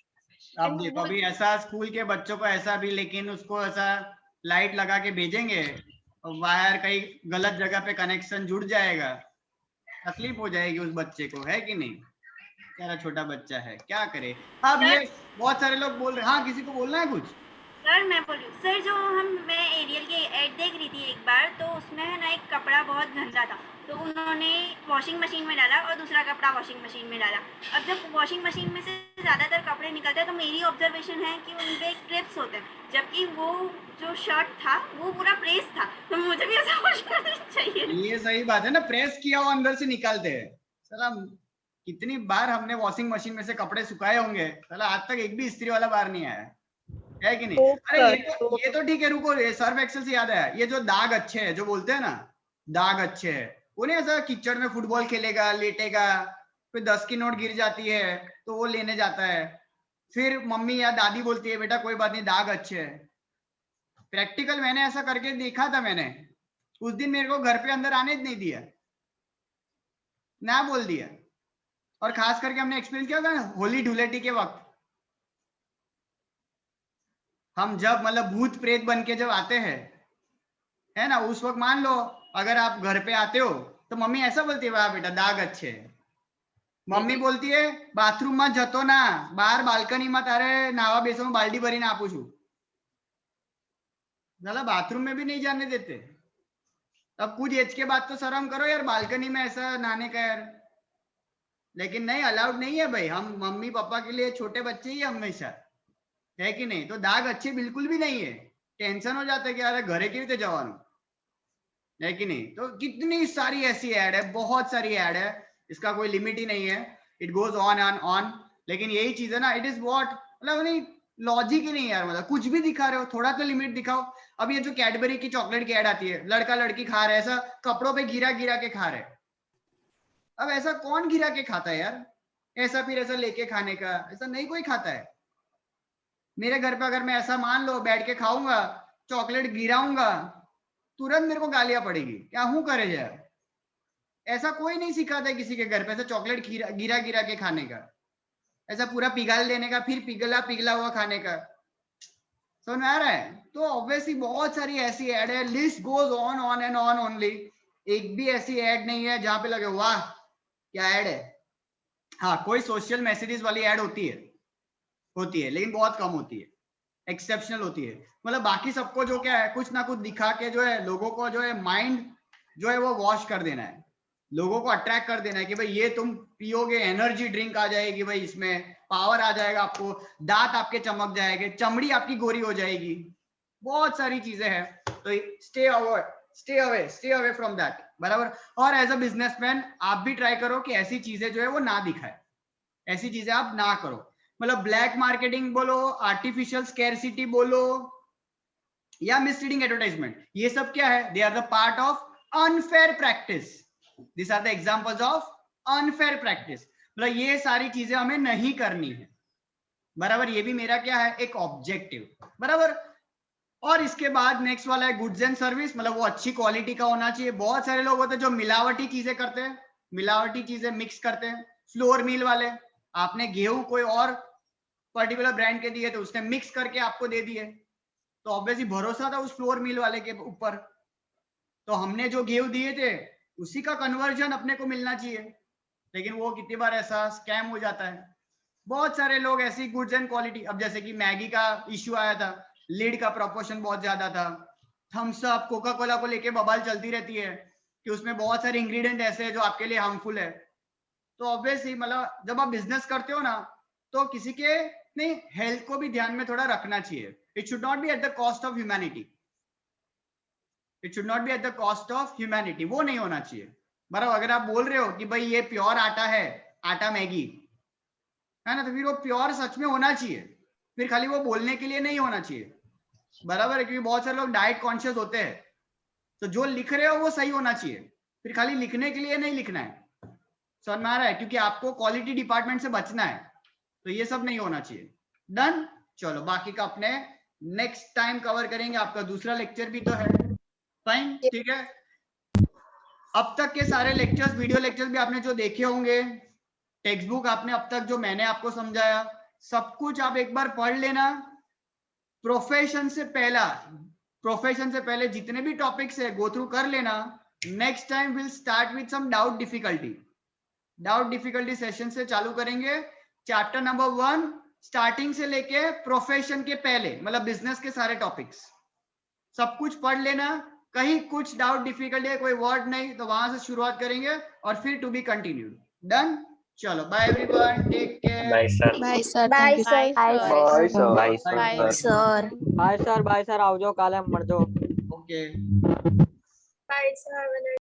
अब देखो अभी ऐसा स्कूल के बच्चों को ऐसा भी, लेकिन उसको ऐसा लाइट लगा के भेजेंगे, वायर कहीं गलत जगह पे कनेक्शन जुड़ जाएगा, तकलीफ हो जाएगी उस बच्चे को, है कि नहीं। क्या छोटा बच्चा है, क्या करे। अब ये बहुत सारे लोग बोल रहे, हाँ किसी को बोलना है कुछ? सर मैं बोलूँ सर, जो मैं एरियल की एड देख रही थी एक बार, तो उसमें है ना एक कपड़ा बहुत गंदा था, तो उन्होंने वॉशिंग मशीन में डाला और दूसरा कपड़ा वॉशिंग मशीन में डाला। अब जब वॉशिंग मशीन में से ज़्यादातर कपड़े निकलते हैं, तो मेरी ऑब्जर्वेशन है कि उन पे क्लिप्स होते हैं, जबकि वो जो शर्ट था वो पूरा प्रेस था, तो मुझे भी ऐसा वॉश करना चाहिए। ये सही बात है ना, प्रेस किया हुआ अंदर से निकालते हैं। साला कितनी बार हमने वॉशिंग मशीन में से कपड़े सुखाए होंगे, साला आज तक एक भी इस्त्री वाला बाहर नहीं आया है कि नहीं। अरे ये तो ठीक है, रुको, ये सर्फ एक्सेल से याद आया, ये जो दाग अच्छे है जो बोलते हैं ना, दाग अच्छे है, वो नहीं ऐसा कीचड़ में फुटबॉल खेलेगा, लेटेगा, फिर 10 की नोट गिर जाती है तो वो लेने जाता है, फिर मम्मी या दादी बोलती है बेटा कोई बात नहीं दाग अच्छे है। प्रैक्टिकल मैंने ऐसा करके देखा था, मैंने उस दिन मेरे को घर पे अंदर आने नहीं दिया, ना बोल दिया। और खास करके हमने एक्सपीरियंस किया था होली धुलेटी के वक्त, हम जब मतलब भूत प्रेत बन के जब आते हैं है ना, उस वक्त मान लो अगर आप घर पे आते हो तो मम्मी ऐसा बोलती है वाह बेटा दाग अच्छे है। मम्मी बोलती है बाथरूम में जतो ना, बाहर बाल्कनी में तारे नावा बेसो बाल्टी भरी ना आपू छू, मतलब बाथरूम में भी नहीं जाने देते। अब कुछ एज के बाद तो शर्म करो यार, बालकनी में ऐसा नहाने का यार, लेकिन नहीं अलाउड नहीं है भाई, हम मम्मी पापा के लिए छोटे बच्चे ही हमेशा, है कि नहीं। तो दाग अच्छे बिल्कुल भी नहीं है, टेंशन हो जाता है कि अरे घरे कीते जवान, है कि नहीं। तो कितनी सारी ऐसी ऐड है, बहुत सारी ऐड है, इसका कोई लिमिट ही नहीं है, it goes on and on. लेकिन यही चीज है ना, इट इज व्हाट, मतलब नहीं लॉजिक ही नहीं यार, मतलब कुछ भी दिखा रहे हो थोड़ा तो लिमिट दिखाओ। अब ये जो कैडबरी की चॉकलेट की ऐड आती है, लड़का लड़की खा रहे, ऐसा कपड़ों पे गिरा गिरा के खा रहे, अब ऐसा कौन गिरा के खाता है यार, ऐसा फिर ऐसा लेके खाने का, ऐसा नहीं कोई खाता है। मेरे घर पे अगर मैं ऐसा मान लो बैठ के खाऊंगा, चॉकलेट गिराऊंगा, तुरंत मेरे को गालियां पड़ेगी, क्या हूं करे यार। ऐसा कोई नहीं सिखाता है किसी के घर पे ऐसा चॉकलेट गिरा गिरा के खाने का, ऐसा पूरा पिघाल देने का, फिर पिघला पिघला हुआ खाने का, समझ में आ रहा है। तो ऑब्वियसली बहुत सारी ऐसी ऐड है, list goes on and on only, एक भी ऐसी ऐड नहीं है जहां पे लगे वाह क्या ऐड है। हाँ कोई सोशल मैसेजेस वाली ऐड होती है लेकिन बहुत कम होती है, एक्सेप्शनल होती है। मतलब बाकी सबको जो क्या है कुछ ना कुछ दिखा के जो है लोगों को जो है माइंड जो है वो वॉश कर देना है, लोगों को अट्रैक्ट कर देना है कि भाई ये तुम पियोगे एनर्जी ड्रिंक आ जाएगी भाई, इसमें पावर आ जाएगा आपको, दांत आपके चमक जाएंगे, चमड़ी आपकी गोरी हो जाएगी, बहुत सारी चीजें हैं। तो स्टे अवे फ्रॉम दैट, बराबर। और एज अ बिजनेसमैन आप भी ट्राई करो कि ऐसी चीजें जो है वो ना दिखाए, ऐसी चीजें आप ना करो। मतलब ब्लैक मार्केटिंग बोलो, आर्टिफिशियल स्कैरसिटी बोलो या मिसलीडिंग एडवर्टाइजमेंट, ये सब क्या है, they are the part of unfair practice, this are the examples of unfair practice. मतलब ये सारी चीजें हमें नहीं करनी है, बराबर। ये भी मेरा क्या है एक ऑब्जेक्टिव, बराबर। और इसके बाद नेक्स्ट वाला है गुड्स एंड सर्विस, मतलब वो अच्छी क्वालिटी का होना चाहिए। बहुत सारे लोग होते हैं जो मिलावटी चीजें करते हैं, मिलावटी चीजें मिक्स करते हैं, फ्लोर मिल वाले, आपने गेहूं कोई और पर्टिकुलर ब्रांड के दिए तो उसने मिक्स करके आपको दे दिए, तो ऑब्वियसली भरोसा था उस फ्लोर मिल वाले के ऊपर, तो हमने जो गेहूं दिए थे उसी का कन्वर्जन अपने को मिलना चाहिए, लेकिन वो कितनी बार ऐसा स्कैम हो जाता है। बहुत सारे लोग ऐसी गुड्स एंड क्वालिटी, अब जैसे कि मैगी का इश्यू आया था, लीड का प्रोपोर्शन बहुत ज्यादा था, थम्स अप कोका कोला को लेके बवाल चलती रहती है कि उसमें बहुत सारे इंग्रेडिएंट ऐसे हैं जो आपके लिए हार्मफुल है। तो ऑब्वियसली मतलब जब आप बिजनेस करते हो ना तो किसी के नहीं हेल्थ को भी ध्यान में थोड़ा रखना चाहिए, it should not be at the cost of humanity, it should not be at the cost of humanity, वो नहीं होना चाहिए, बराबर। अगर आप बोल रहे हो कि भाई ये प्योर आटा है, आटा मैगी है ना, तो फिर वो प्योर सच में होना चाहिए, फिर खाली वो बोलने के लिए नहीं होना चाहिए, बराबर है। क्योंकि बहुत सारे लोग डाइट कॉन्शियस होते हैं, तो जो लिख रहे हो वो सही होना चाहिए, फिर खाली लिखने के लिए नहीं लिखना है, समझ में आ रहा है। क्योंकि आपको क्वालिटी डिपार्टमेंट से बचना है, तो ये सब नहीं होना चाहिए। डन, चलो बाकी का अपने नेक्स्ट टाइम कवर करेंगे, आपका दूसरा लेक्चर भी तो है, फाइन, ठीक है। अब तक के सारे लेक्चर्स, वीडियो लेक्चर्स भी आपने जो देखे होंगे, टेक्स्ट बुक आपने अब तक जो मैंने आपको समझाया सब कुछ आप एक बार पढ़ लेना। प्रोफेशन से पहले जितने भी टॉपिक्स है गो थ्रू कर लेना। Next time will start with some doubt difficulty session से चालू करेंगे। चैप्टर नंबर 1 स्टार्टिंग से लेके प्रोफेशन के पहले, मतलब बिजनेस के सारे टॉपिक्स सब कुछ पढ़ लेना। कहीं कुछ डाउट डिफिकल्टी है, कोई वर्ड नहीं, तो वहां से शुरुआत करेंगे और फिर टू बी कंटिन्यूड। डन, चलो bye everyone, take care, bye sir, bye sir, bye bye sir, bye sir, bye sir, bye sir, bye sir, आओ जो काले मर जो। Okay bye sir.